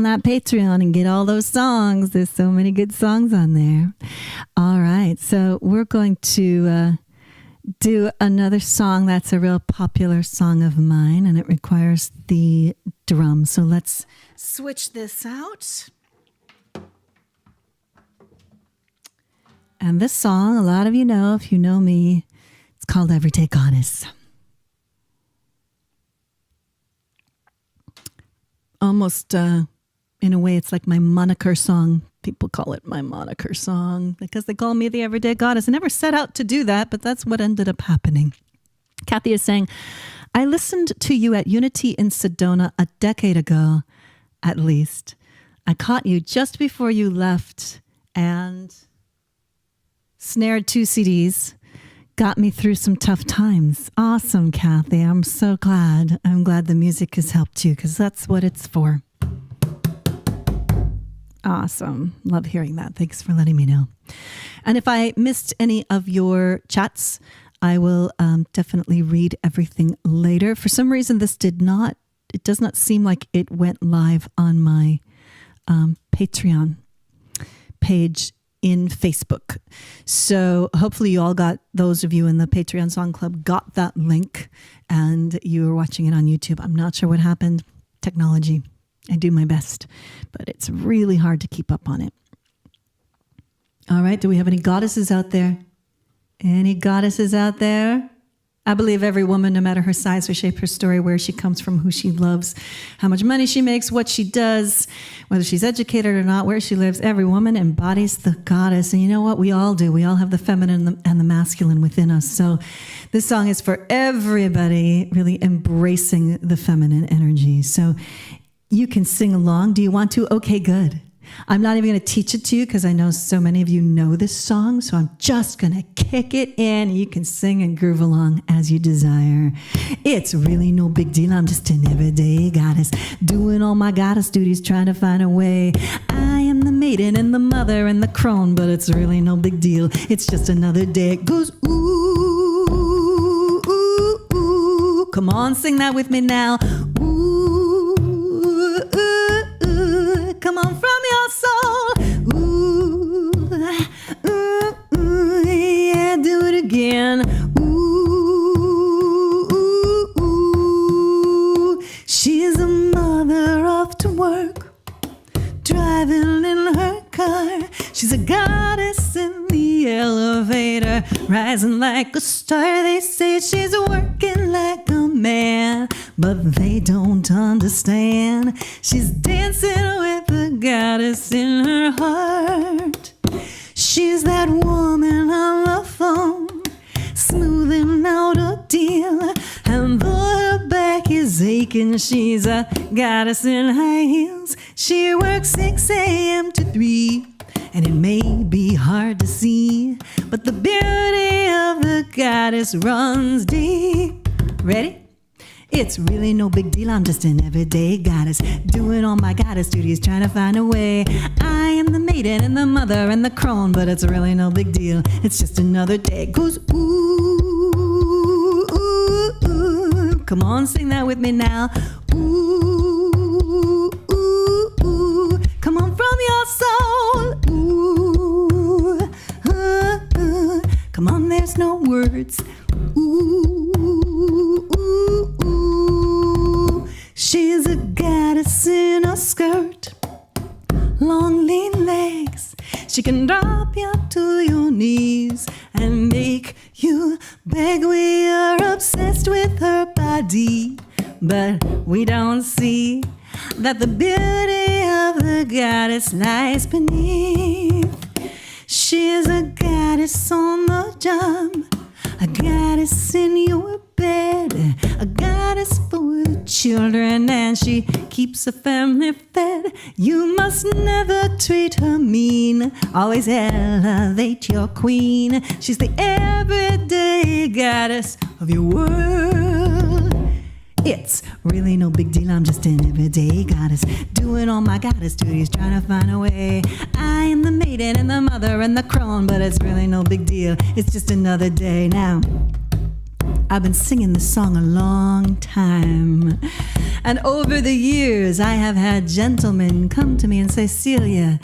[SPEAKER 1] that Patreon and get all those songs. There's so many good songs on there. All right, so we're going to do another song that's a real popular song of mine, and it requires the drum. So let's switch this out. And this song, a lot of you know, if you know me, it's called Everyday Goddess. Almost, in a way, it's like my moniker song. People call it my moniker song because they call me the Everyday Goddess. I never set out to do that, but that's what ended up happening. Kathy is saying, I listened to you at Unity in Sedona a decade ago, at least. I caught you just before you left and snared 2 CDs, got me through some tough times. Awesome, Kathy. I'm so glad. I'm glad the music has helped you because that's what it's for. Awesome. Love hearing that. Thanks for letting me know. And if I missed any of your chats, I will definitely read everything later. For some reason, it does not seem like it went live on my Patreon page in Facebook. So hopefully you all got, those of you in the Patreon Song Club got that link and you were watching it on YouTube. I'm not sure what happened. Technology. I do my best, but it's really hard to keep up on it. All right. Do we have any goddesses out there? Any goddesses out there? I believe every woman, no matter her size, her shape, her story, where she comes from, who she loves, how much money she makes, what she does, whether she's educated or not, where she lives, every woman embodies the goddess. And you know what? We all do. We all have the feminine and the masculine within us. So this song is for everybody really embracing the feminine energy. So you can sing along. Do you want to? Okay, good. I'm not even going to teach it to you because I know so many of you know this song. So I'm just going to kick it in. You can sing and groove along as you desire. It's really no big deal. I'm just an everyday goddess doing all my goddess duties, trying to find a way. I am the maiden and the mother and the crone, but it's really no big deal. It's just another day. It goes ooh, ooh, ooh. Come on, sing that with me now. Ooh, ooh, ooh. Come on from your soul. Ooh, ooh, ooh, yeah, do it again. Ooh, ooh, ooh. She's a mother off to work, driving in her car. She's a goddess her, rising like a star. They say she's working like a man, but they don't understand. She's dancing with the goddess in her heart. She's that woman on the phone, smoothing out a deal. And though her back is aching, she's a goddess in high heels. She works 6 a.m. to 3, and it may be hard to see, but the beauty of the goddess runs deep. Ready? It's really no big deal, I'm just an everyday goddess, doing all my goddess duties, trying to find a way. I am the maiden and the mother and the crone, but it's really no big deal, it's just another day. It goes ooh, ooh, ooh. Come on, sing that with me now. Ooh, ooh, ooh. Come on from your soul. Ooh, come on, there's no words. Ooh, ooh, ooh. She's a goddess in a skirt, long lean legs. She can drop you to your knees and make you beg. We are obsessed with her body, but we don't see that the beauty of the goddess lies beneath. She's a goddess on the job, a goddess in your bed, a goddess for the children, and she keeps a family fed. You must never treat her mean, always elevate your queen. She's the everyday goddess of your world. It's really no big deal, I'm just an everyday goddess, doing all my goddess duties, trying to find a way. I am the maiden and the mother and the crone, but it's really no big deal, it's just another day. Now, I've been singing this song a long time, and over the years I have had gentlemen come to me and say, Celia,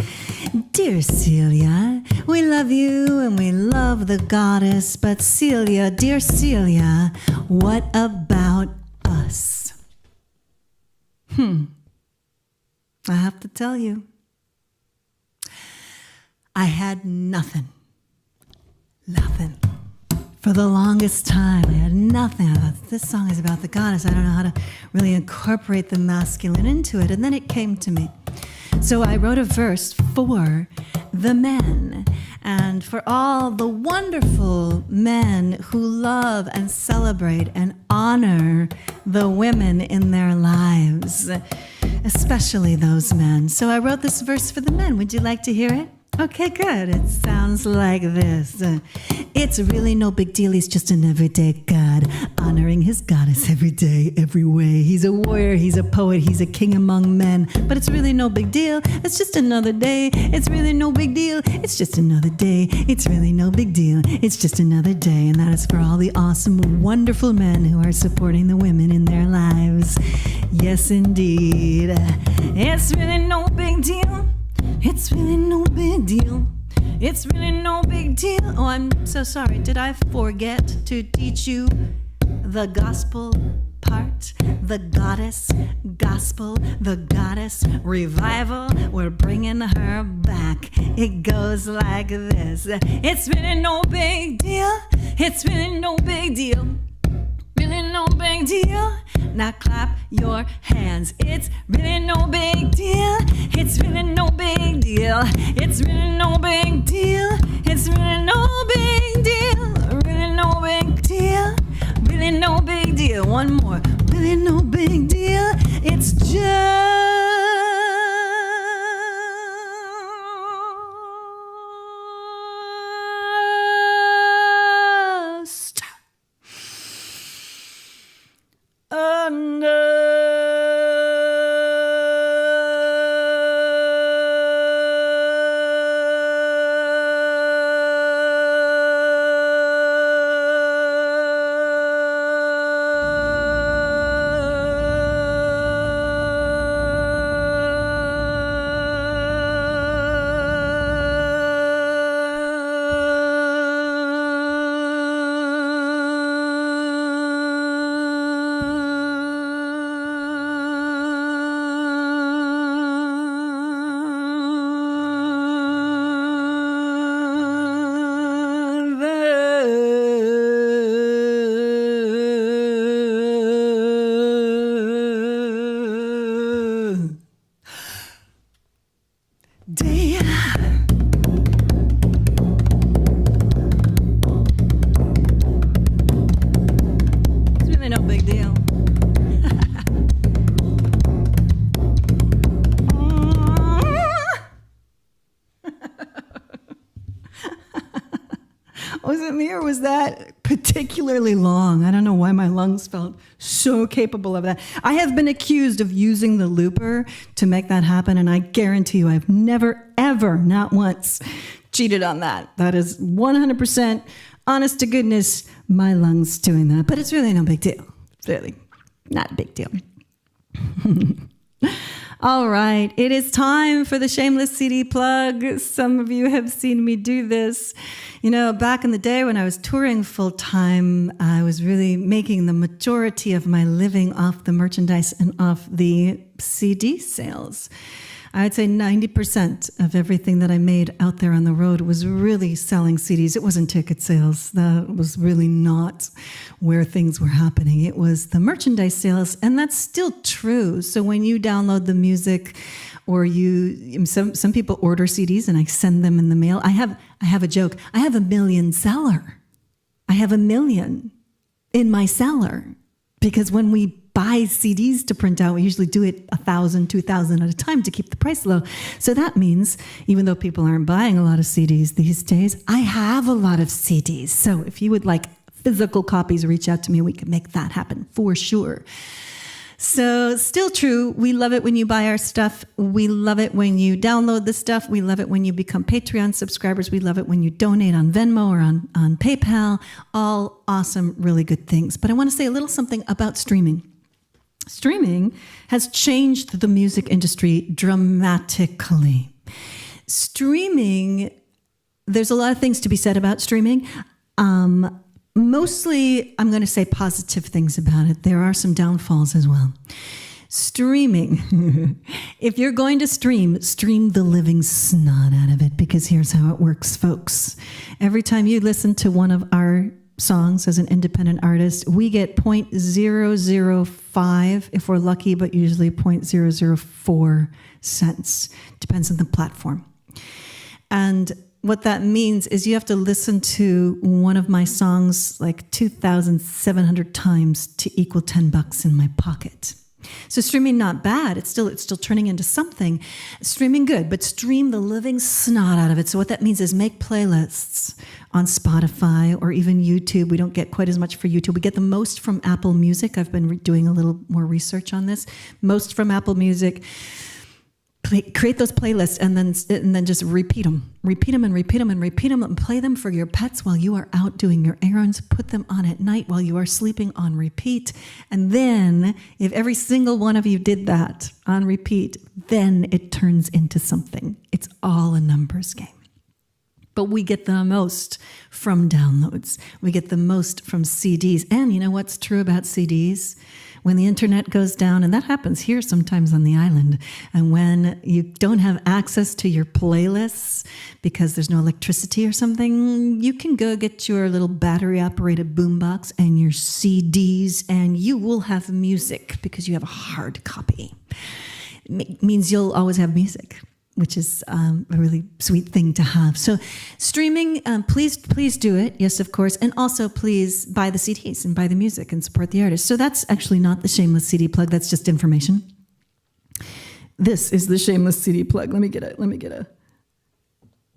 [SPEAKER 1] dear Celia, we love you and we love the goddess, but Celia, dear Celia, what about us? I have to tell you, I had nothing. For the longest time, I had nothing. I thought, this song is about the goddess. I don't know how to really incorporate the masculine into it. And then it came to me. So I wrote a verse for the men and for all the wonderful men who love and celebrate and honor the women in their lives, especially those men. So I wrote this verse for the men. Would you like to hear it? Okay, good. It sounds like this. It's really no big deal. He's just an everyday god, honoring his goddess every day, every way. He's a warrior, he's a poet, he's a king among men. But it's really no big deal. It's just another day. It's really no big deal. It's just another day. It's really no big deal. It's just another day. And that is for all the awesome, wonderful men who are supporting the women in their lives. Yes, indeed. It's really no big deal. It's really no big deal. It's really no big deal. Oh, I'm so sorry. Did I forget to teach you the gospel part? The goddess gospel, the goddess revival. We're bringing her back. It goes like this. It's really no big deal. It's really no big deal. Really no big deal. Now clap your hands. It's really no big deal. It's really no big deal. It's really no big deal. It's really no big deal. Really no big deal. Really no big deal. One more. Really no big deal. It's just Was it me or was that particularly long? I don't know why my lungs felt so capable of that. I have been accused of using the looper to make that happen, and I guarantee you I've never, ever, not once, cheated on that. That is 100% honest to goodness, my lungs doing that. But it's really no big deal. It's really not a big deal. All right, it is time for the shameless CD plug. Some of you have seen me do this. You know, back in the day when I was touring full-time, I was really making the majority of my living off the merchandise and off the CD sales. I would say 90% of everything that I made out there on the road was really selling CDs. It wasn't ticket sales. That was really not where things were happening. It was the merchandise sales, and that's still true. So when you download the music, or some people order CDs and I send them in the mail. I have a joke. I have a million cellar. I have a million in my cellar, because when we buy CDs to print out, we usually do it 1,000, 2,000 at a time to keep the price low. So that means, even though people aren't buying a lot of CDs these days, I have a lot of CDs. So if you would like physical copies, reach out to me. We can make that happen for sure. So still true. We love it when you buy our stuff. We love it when you download the stuff. We love it when you become Patreon subscribers. We love it when you donate on Venmo or on PayPal. All awesome, really good things. But I want to say a little something about streaming. Streaming has changed the music industry dramatically. Streaming, there's a lot of things to be said about streaming. Mostly, I'm going to say positive things about it. There are some downfalls as well. Streaming. If you're going to stream the living snot out of it, because here's how it works, folks. Every time you listen to one of our songs as an independent artist, we get 0.005 if we're lucky, but usually 0.004 cents. Depends on the platform. And what that means is you have to listen to one of my songs like 2,700 times to equal $10 in my pocket. So streaming not bad. It's still turning into something. Streaming good, but stream the living snot out of it. So what that means is make playlists on Spotify or even YouTube. We don't get quite as much for YouTube. We get the most from Apple Music. I've been doing a little more research on this. Most from Apple Music. Create those playlists and then just repeat them and play them for your pets while you are out doing your errands. Put them on at night while you are sleeping on repeat. And then if every single one of you did that on repeat, then it turns into something. It's all a numbers game. But we get the most from downloads. We get the most from CDs. And you know what's true about CDs? When the internet goes down, and that happens here sometimes on the island, and when you don't have access to your playlists because there's no electricity or something, you can go get your little battery-operated boombox and your CDs, and you will have music because you have a hard copy. It means you'll always have music, which is a really sweet thing to have. So streaming, please do it. Yes, of course. And also please buy the CDs and buy the music and support the artist. So that's actually not the shameless CD plug. That's just information. This is the shameless CD plug. Let me get a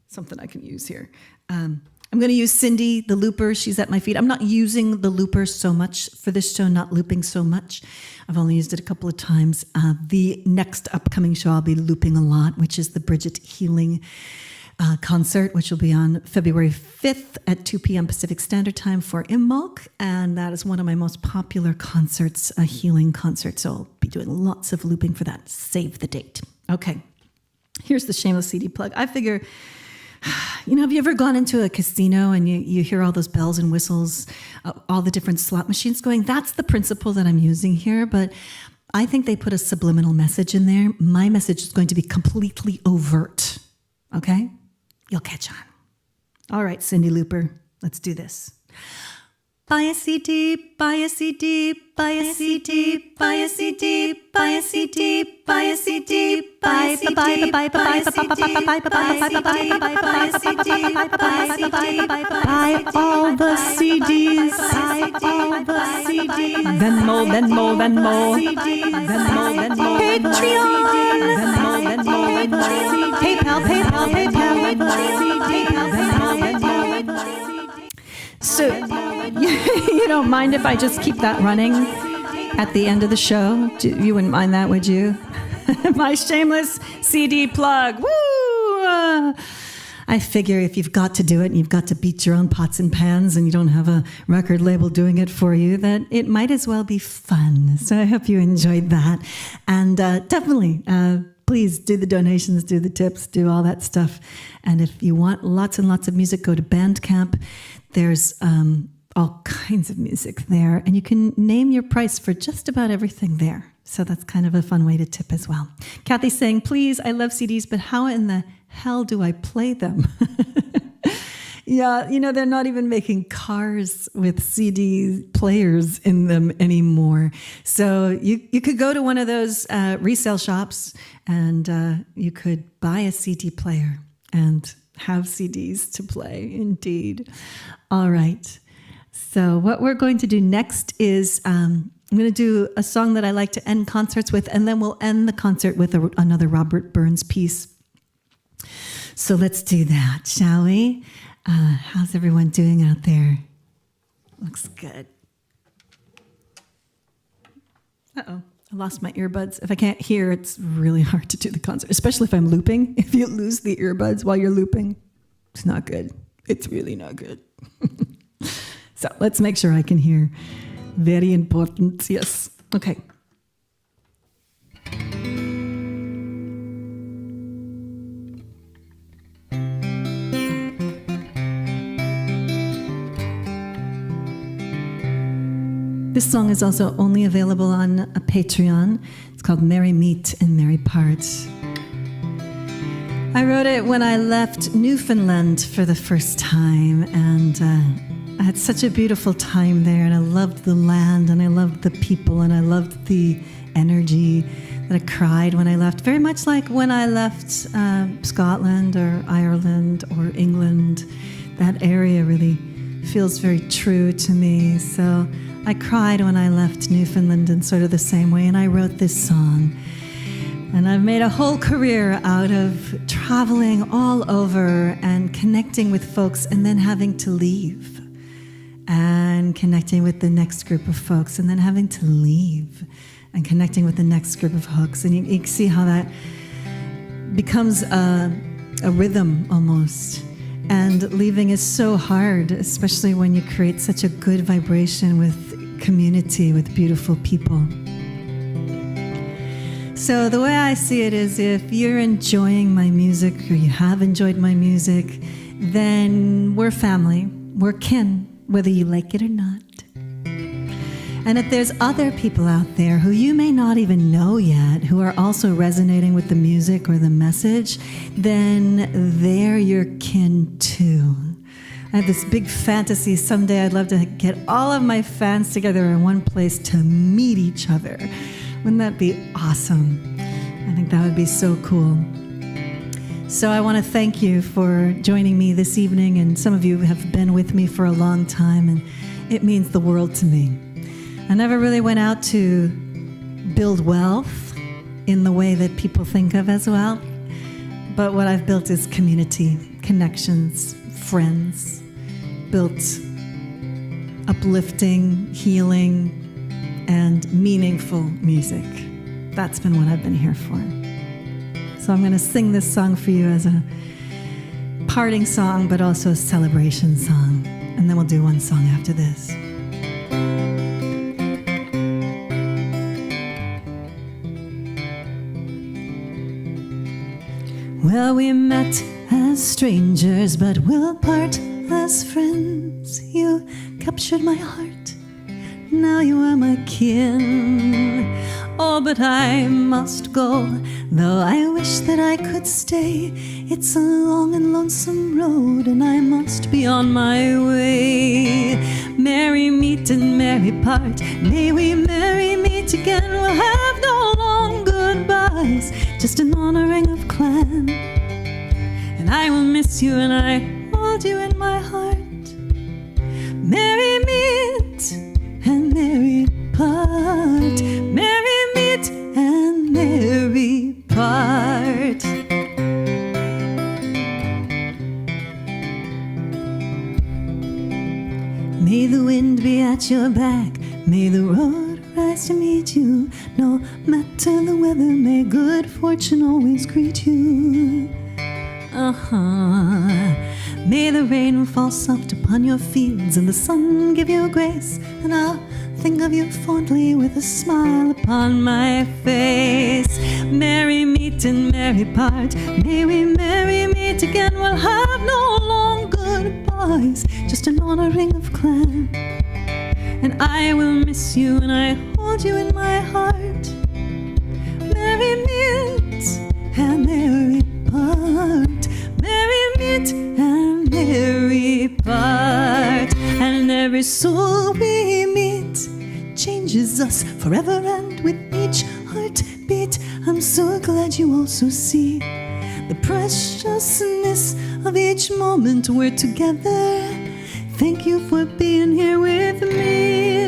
[SPEAKER 1] something I can use here. I'm going to use Cindy, the looper. She's at my feet. I'm not using the looper so much for this show, not looping so much. I've only used it a couple of times. The next upcoming show I'll be looping a lot, which is the Bridget Healing concert, which will be on February 5th at 2 p.m. Pacific Standard Time for Imbolc. And that is one of my most popular concerts, a healing concert. So I'll be doing lots of looping for that. Save the date. Okay, here's the shameless CD plug. I figure... You know, have you ever gone into a casino and you hear all those bells and whistles, all the different slot machines going? That's the principle that I'm using here, but I think they put a subliminal message in there. My message is going to be completely overt, okay? You'll catch on. All right, Cindy Looper, let's do this. Buy a CD, buy a CD, buy a CD, buy a CD, buy a CD, buy a CD, buy a CD, buy a CD, buy all the CDs, buy all the CDs, Venmo, Patreon, PayPal, Venmo, So you don't mind if I just keep that running at the end of the show? You wouldn't mind that, would you? My shameless CD plug. Woo! I figure if you've got to do it and you've got to beat your own pots and pans and you don't have a record label doing it for you, that it might as well be fun. So I hope you enjoyed that. And definitely, please do the donations, do the tips, do all that stuff. And if you want lots and lots of music, go to Bandcamp. There's all kinds of music there. And you can name your price for just about everything there. So that's kind of a fun way to tip as well. Kathy's saying, please, I love CDs, but how in the hell do I play them? Yeah, they're not even making cars with CD players in them anymore. So you could go to one of those resale shops and you could buy a CD player and have CDs to play, indeed. All right. So what we're going to do next is I'm going to do a song that I like to end concerts with, and then we'll end the concert with another Robert Burns piece. So let's do that, shall we? How's everyone doing out there? Looks good. Uh-oh, I lost my earbuds. If I can't hear, it's really hard to do the concert, especially if I'm looping. If you lose the earbuds while you're looping, it's not good. It's really not good. So let's make sure I can hear. Very important, yes. Okay. This song is also only available on a Patreon. It's called Merry Meet and Merry Part. I wrote it when I left Newfoundland for the first time, and I had such a beautiful time there, and I loved the land, and I loved the people, and I loved the energy that I cried when I left. Very much like when I left Scotland or Ireland or England. That area really feels very true to me. So I cried when I left Newfoundland in sort of the same way, and I wrote this song. And I've made a whole career out of traveling all over and connecting with folks and then having to leave. And connecting with the next group of folks and then having to leave. And connecting with the next group of folks. And you can see how that becomes a rhythm almost. And leaving is so hard, especially when you create such a good vibration with community, with beautiful people. So the way I see it is, if you're enjoying my music or you have enjoyed my music, then we're family, we're kin, whether you like it or not. And if there's other people out there who you may not even know yet, who are also resonating with the music or the message, then they're your kin too. I have this big fantasy. Someday I'd love to get all of my fans together in one place to meet each other. Wouldn't that be awesome? I think that would be so cool. So I want to thank you for joining me this evening, and some of you have been with me for a long time, and it means the world to me. I never really went out to build wealth in the way that people think of as wealth, but what I've built is community, connections, friends, built uplifting, healing, and meaningful music. That's been what I've been here for. So I'm going to sing this song for you as a parting song, but also a celebration song. And then we'll do one song after this. Well, we met as strangers, but we'll part as friends. You captured my heart, now you are my kin. Oh, but I must go, though I wish that I could stay. It's a long and lonesome road, and I must be on my way. Merry meet and merry part, may we merry meet again. We'll have no long goodbyes, just an honoring of clan. And I will miss you, and I hold you in my heart. Merry meet and merry part, merry meet and merry part. May the wind be at your back, may the road rise to meet you. No matter the weather, may good fortune always greet you. May the rain fall soft upon your fields and the sun give you grace, and I'll think of you fondly with a smile upon my face. Merry meet and merry part, may we merry meet again. We'll have no long goodbyes, just an honoring of clan. And I will miss you and I hold you in my heart. Merry meet and merry part, merry meet and merry part. And every soul we meet changes us forever, and with each heartbeat I'm so glad you also see the preciousness of each moment we're together. Thank you for being here with me.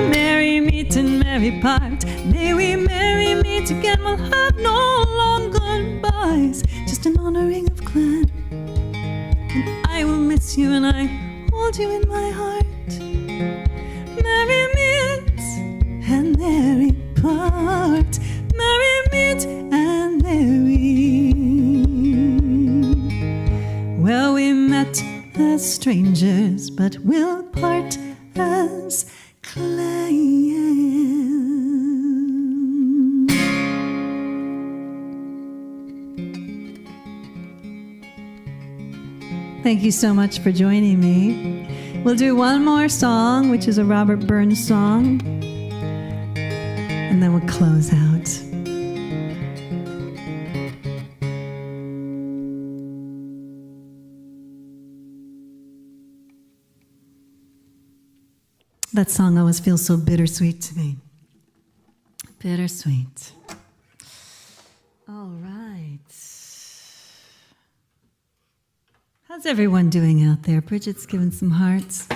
[SPEAKER 1] Merry meet and merry part, may we merry meet again. We'll have no long goodbyes, just an honoring of clan. And I will miss you and I hold you in my heart. Merry meet and merry part, merry meet and merry. Well, we met as strangers, but we'll part as clan. Thank you so much for joining me. We'll do one more song, which is a Robert Burns song, and then we'll close out. That song always feels so bittersweet to me. Bittersweet. All right. How's everyone doing out there? Bridget's giving some hearts.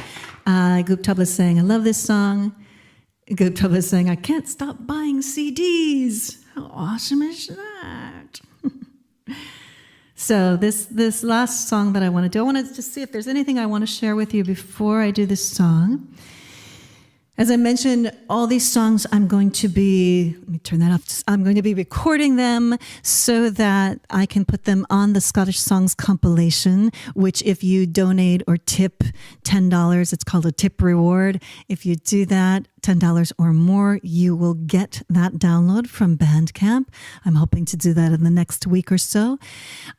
[SPEAKER 1] Guptabla is saying, I love this song. Guptabla is saying, I can't stop buying CDs. How awesome is that? So this last song that I want to do, I want to just see if there's anything I want to share with you before I do this song. As I mentioned, all these songs I'm going to be, let me turn that off. I'm going to be recording them so that I can put them on the Scottish Songs compilation, which if you donate or tip $10, it's called a tip reward. If you do that, $10 or more, you will get that download from Bandcamp. I'm hoping to do that in the next week or so.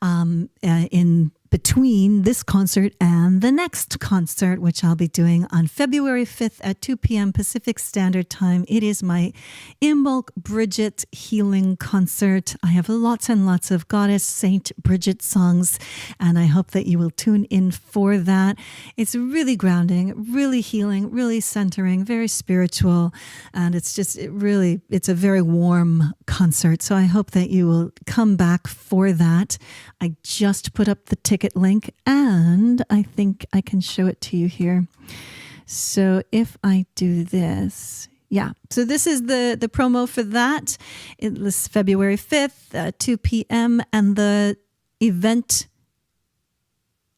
[SPEAKER 1] In between this concert and the next concert, which I'll be doing on February 5th at 2 p.m. Pacific Standard Time. It is my Imbolc Bridget healing concert. I have lots and lots of Goddess Saint Bridget songs, and I hope that you will tune in for that. It's really grounding, really healing, really centering, very spiritual, and it's a very warm concert. So I hope that you will come back for that. I just put up the ticket link, and I think I can show it to you here. So if I do this, yeah. So this is the promo for that. It was February 5th, 2 p.m. And the event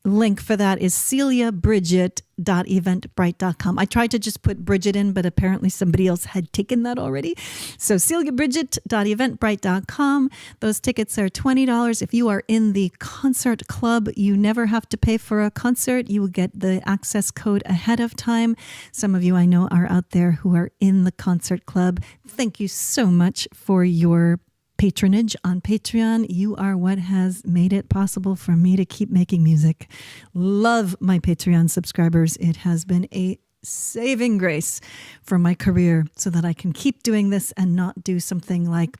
[SPEAKER 1] link for that is celiabridget.eventbrite.com. I tried to just put Bridget in, but apparently somebody else had taken that already. So celiabridget.eventbrite.com. Those tickets are $20. If you are in the concert club, you never have to pay for a concert. You will get the access code ahead of time. Some of you I know are out there who are in the concert club. Thank you so much for your patronage on Patreon. You are what has made it possible for me to keep making music. Love my Patreon subscribers. It has been a saving grace for my career so that I can keep doing this and not do something like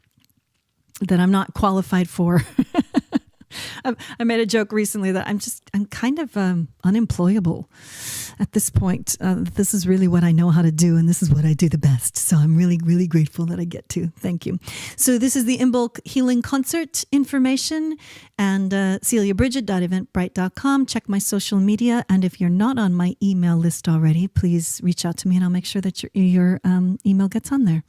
[SPEAKER 1] that I'm not qualified for. I made a joke recently that I'm kind of unemployable. at this point, this is really what I know how to do, and this is what I do the best. So I'm really, really grateful that I get to. Thank you. So this is the Imbolc Healing Concert information, and celiabridget.eventbrite.com. Check my social media, and if you're not on my email list already, please reach out to me, and I'll make sure that your email gets on there.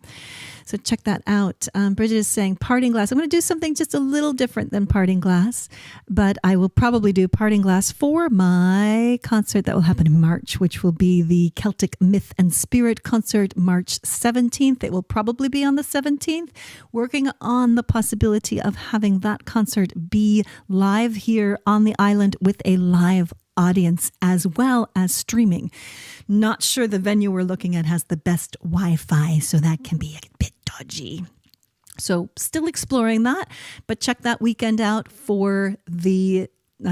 [SPEAKER 1] So check that out. Bridget is saying Parting Glass. I'm going to do something just a little different than Parting Glass, but I will probably do Parting Glass for my concert that will happen in March, which will be the Celtic Myth and Spirit concert, March 17th. It will probably be on the 17th, working on the possibility of having that concert be live here on the island with a live audience as well as streaming. Not sure the venue we're looking at has the best Wi-Fi, so that can be a bit dodgy. So still exploring that, but check that weekend out for the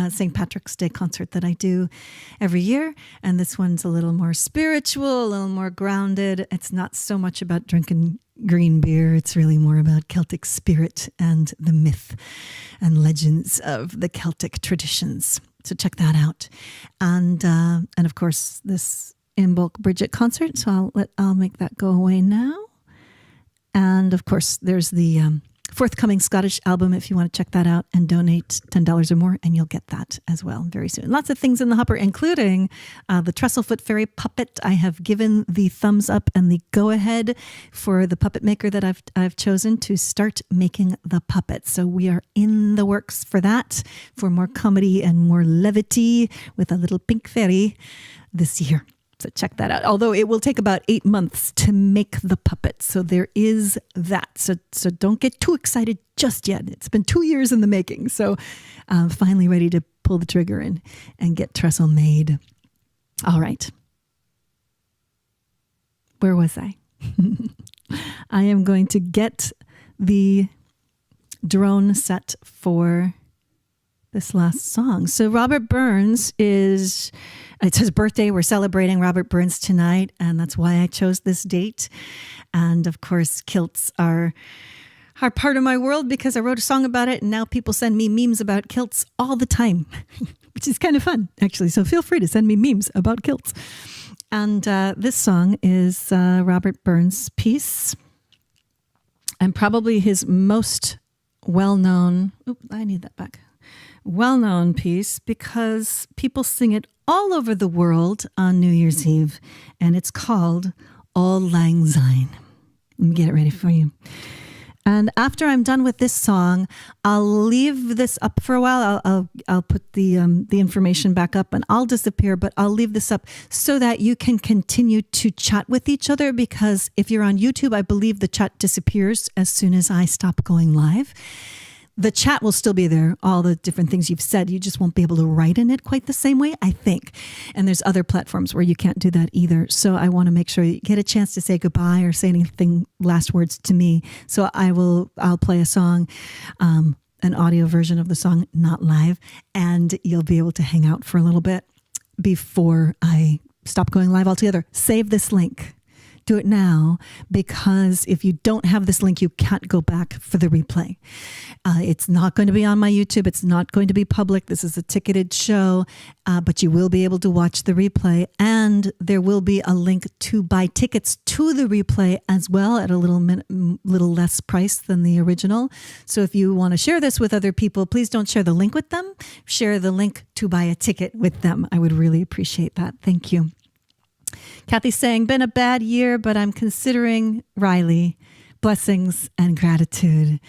[SPEAKER 1] St. Patrick's Day concert that I do every year. And this one's a little more spiritual, a little more grounded. It's not so much about drinking green beer. It's really more about Celtic spirit and the myth and legends of the Celtic traditions. So check that out. And of course, this Imbolc Bridget concert. So I'll make that go away now. And of course, there's the forthcoming Scottish album if you want to check that out and donate $10 or more, and you'll get that as well very soon. Lots of things in the hopper, including the Trestlefoot Fairy puppet. I have given the thumbs up and the go ahead for the puppet maker that I've chosen to start making the puppet. So we are in the works for that, for more comedy and more levity with a little pink fairy this year. So check that out. Although it will take about 8 months to make the puppet. So there is that. So don't get too excited just yet. It's been 2 years in the making. So finally ready to pull the trigger and get Trestle made. All right. Where was I? I am going to get the drone set for this last song. So Robert Burns it's his birthday. We're celebrating Robert Burns tonight, and that's why I chose this date. And of course, kilts are part of my world because I wrote a song about it, and now people send me memes about kilts all the time, which is kind of fun, actually. So feel free to send me memes about kilts. And this song is Robert Burns' piece, and probably his most well-known, well-known piece, because people sing it all over the world on New Year's Eve, and it's called Auld Lang Syne. Let me get it ready for you. And after I'm done with this song, I'll leave this up for a while. I'll put the information back up, and I'll disappear, but I'll leave this up so that you can continue to chat with each other, because if you're on YouTube, I believe the chat disappears as soon as I stop going live. The chat will still be there, all the different things you've said. You just won't be able to write in it quite the same way, I think. And there's other platforms where you can't do that either. So I want to make sure you get a chance to say goodbye or say anything, last words to me. So I'll play a song, an audio version of the song, not live, and you'll be able to hang out for a little bit before I stop going live altogether. Save this link. Do it now, because if you don't have this link, you can't go back for the replay. It's not going to be on my YouTube. It's not going to be public. This is a ticketed show, but you will be able to watch the replay, and there will be a link to buy tickets to the replay as well at a little less price than the original. So if you want to share this with other people, please don't share the link with them. Share the link to buy a ticket with them. I would really appreciate that. Thank you. Kathy's saying, been a bad year, but I'm considering Riley. Blessings and gratitude.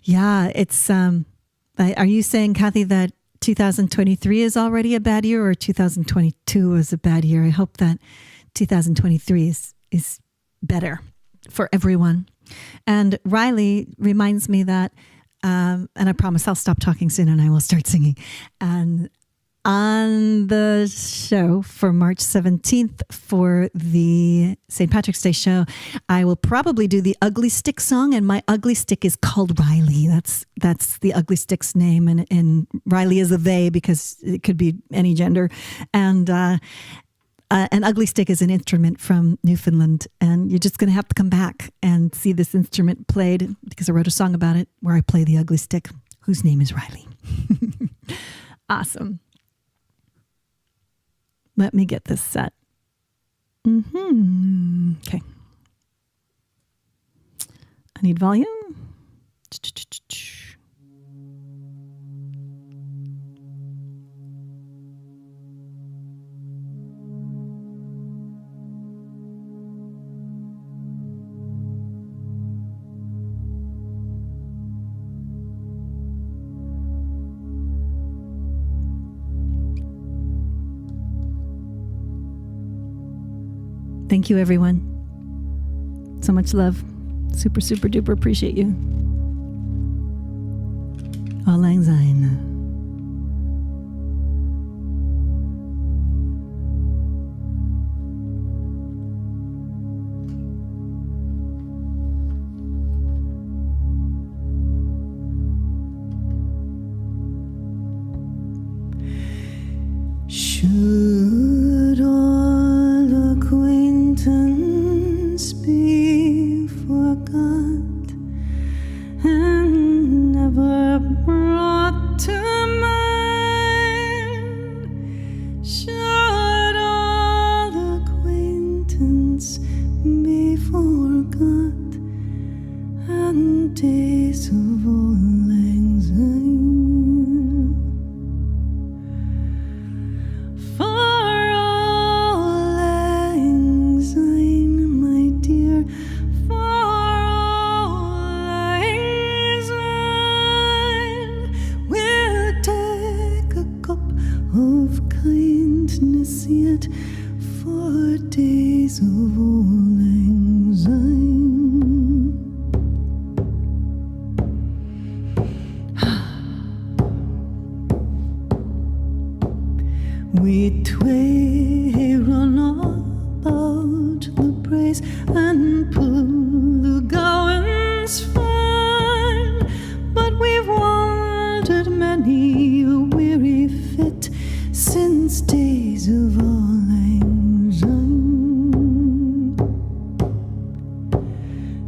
[SPEAKER 1] Yeah, it's, are you saying, Kathy, that 2023 is already a bad year, or 2022 was a bad year? I hope that 2023 is better for everyone. And Riley reminds me that, and I promise I'll stop talking soon and I will start singing. And on the show for March 17th for the St. Patrick's Day show, I will probably do the Ugly Stick song, and my Ugly Stick is called Riley. That's the Ugly Stick's name, and Riley is a they because it could be any gender. And an Ugly Stick is an instrument from Newfoundland, and you're just going to have to come back and see this instrument played, because I wrote a song about it where I play the Ugly Stick, whose name is Riley. Awesome. Let me get this set. Okay. I need volume. Thank you, everyone. So much love. Super, super duper appreciate you. Auld Lang Syne. Should all acquaintance be forgot and never brought to mind? Should all acquaintance be forgot and days of Auld Lang Syne? Yet for days of Auld Lang Syne. We twain run about the braes and pull the gowans fine, but we've wandered many a weary fit since days of Auld Lang Syne.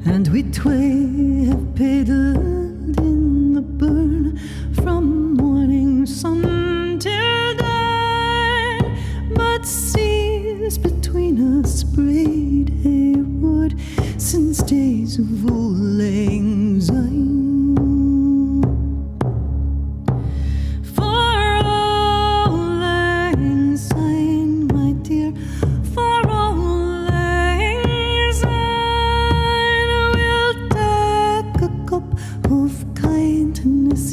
[SPEAKER 1] And we twain have paddled in the burn from morning sun till dawn, but seas between us braid a wood since days of Auld Lang Syne.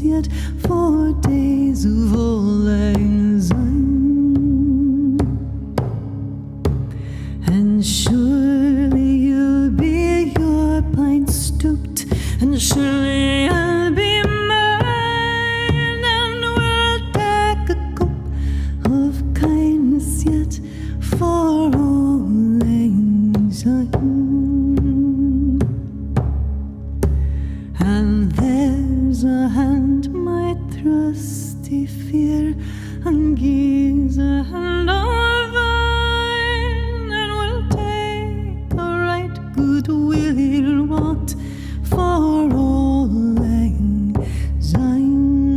[SPEAKER 1] Yet for days of Auld Lang Syne. And surely you'll be your pint stooped, and surely I'll be mine, and we'll take a cup of kindness yet for Auld Lang Syne. And there's a hand might thrusty fear and gives a hand of thine, and will take a right good will wrought for Auld Lang Syne.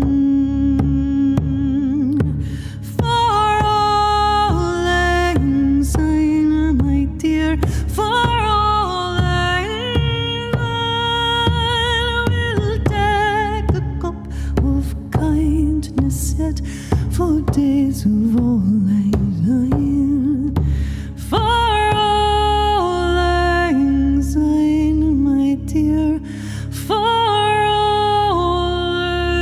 [SPEAKER 1] For Auld Lang Syne, my dear, for Auld Lang yet for days of Auld Lang Syne. For Auld Lang Syne, my dear, for Auld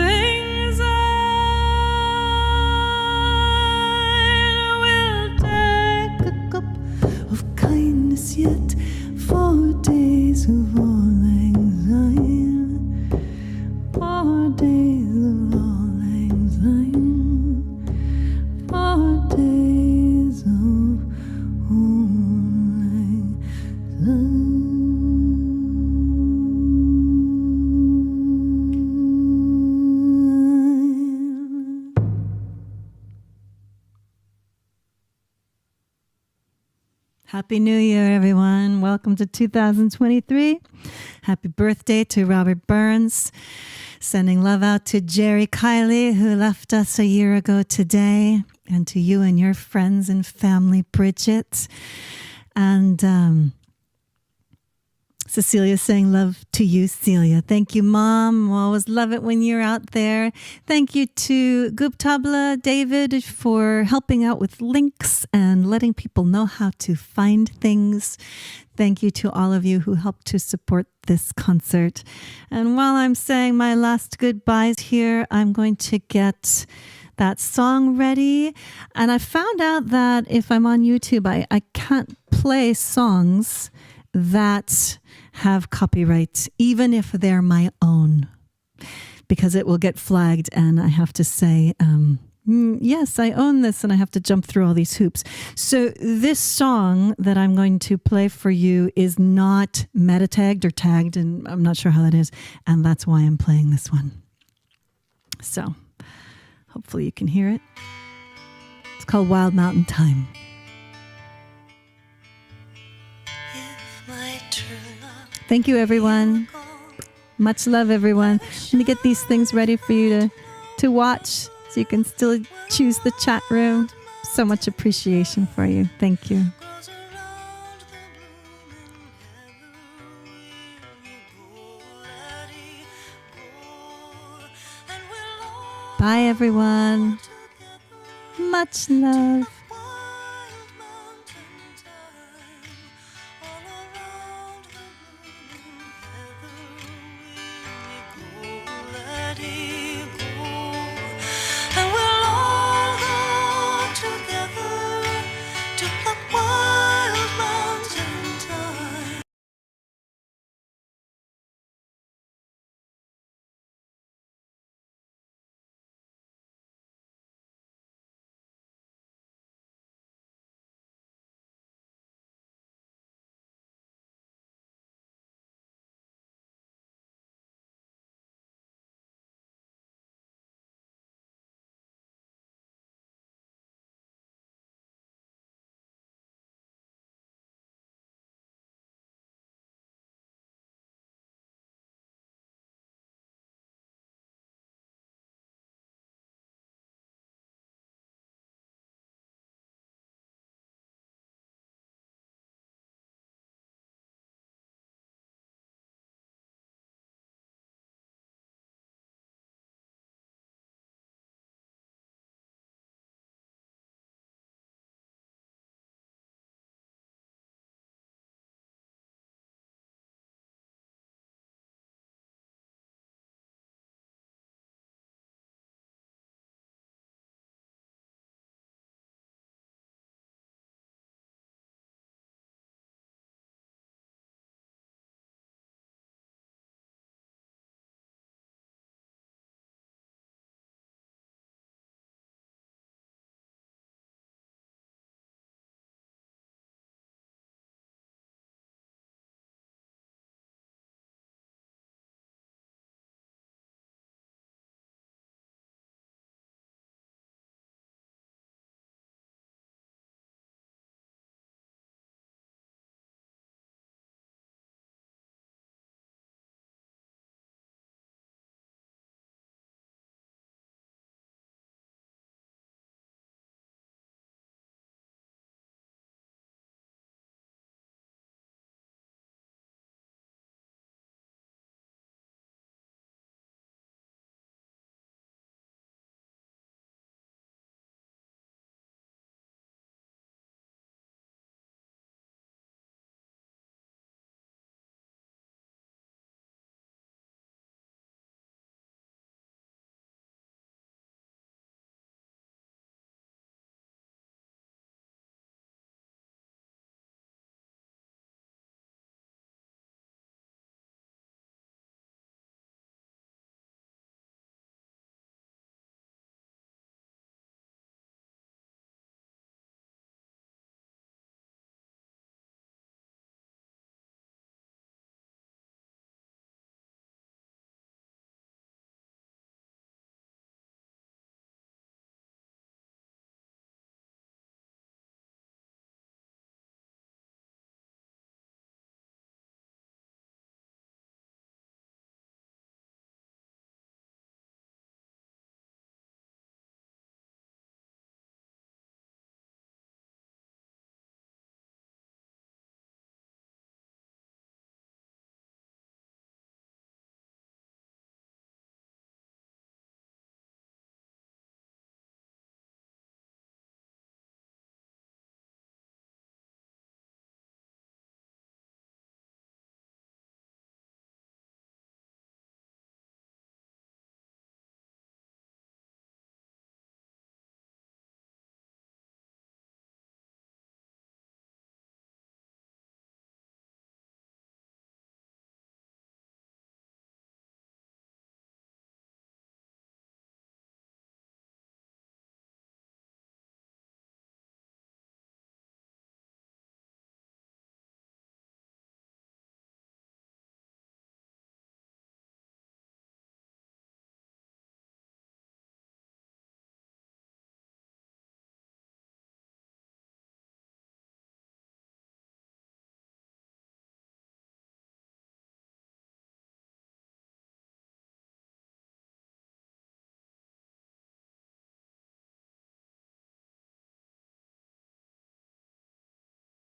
[SPEAKER 1] Lang Syne, we'll take a cup of kindness yet for days of Auld Lang Syne. For days of Auld Lang Syne, for days of Auld Lang Syne. Happy New Year, everyone. Welcome to 2023. Happy birthday to Robert Burns. Sending love out to Jerry Kiley, who left us a year ago today. And to you and your friends and family, Bridget. And Cecilia saying love to you, Celia. Thank you, Mom. Always love it when you're out there. Thank you to Guptabla, David, for helping out with links and letting people know how to find things. Thank you to all of you who helped to support this concert. And while I'm saying my last goodbyes here, I'm going to get that song ready. And I found out that if I'm on YouTube, I can't play songs that have copyright, even if they're my own, because it will get flagged and I have to say, yes, I own this, and I have to jump through all these hoops. So this song that I'm going to play for you is not meta tagged or tagged, and I'm not sure how that is. And that's why I'm playing this one. So hopefully you can hear it. It's called Wild Mountain Time. Thank you, everyone. Much love, everyone. I'm going to get these things ready for you to watch so you can still choose the chat room. So much appreciation for you. Thank you. Bye, everyone. Much love.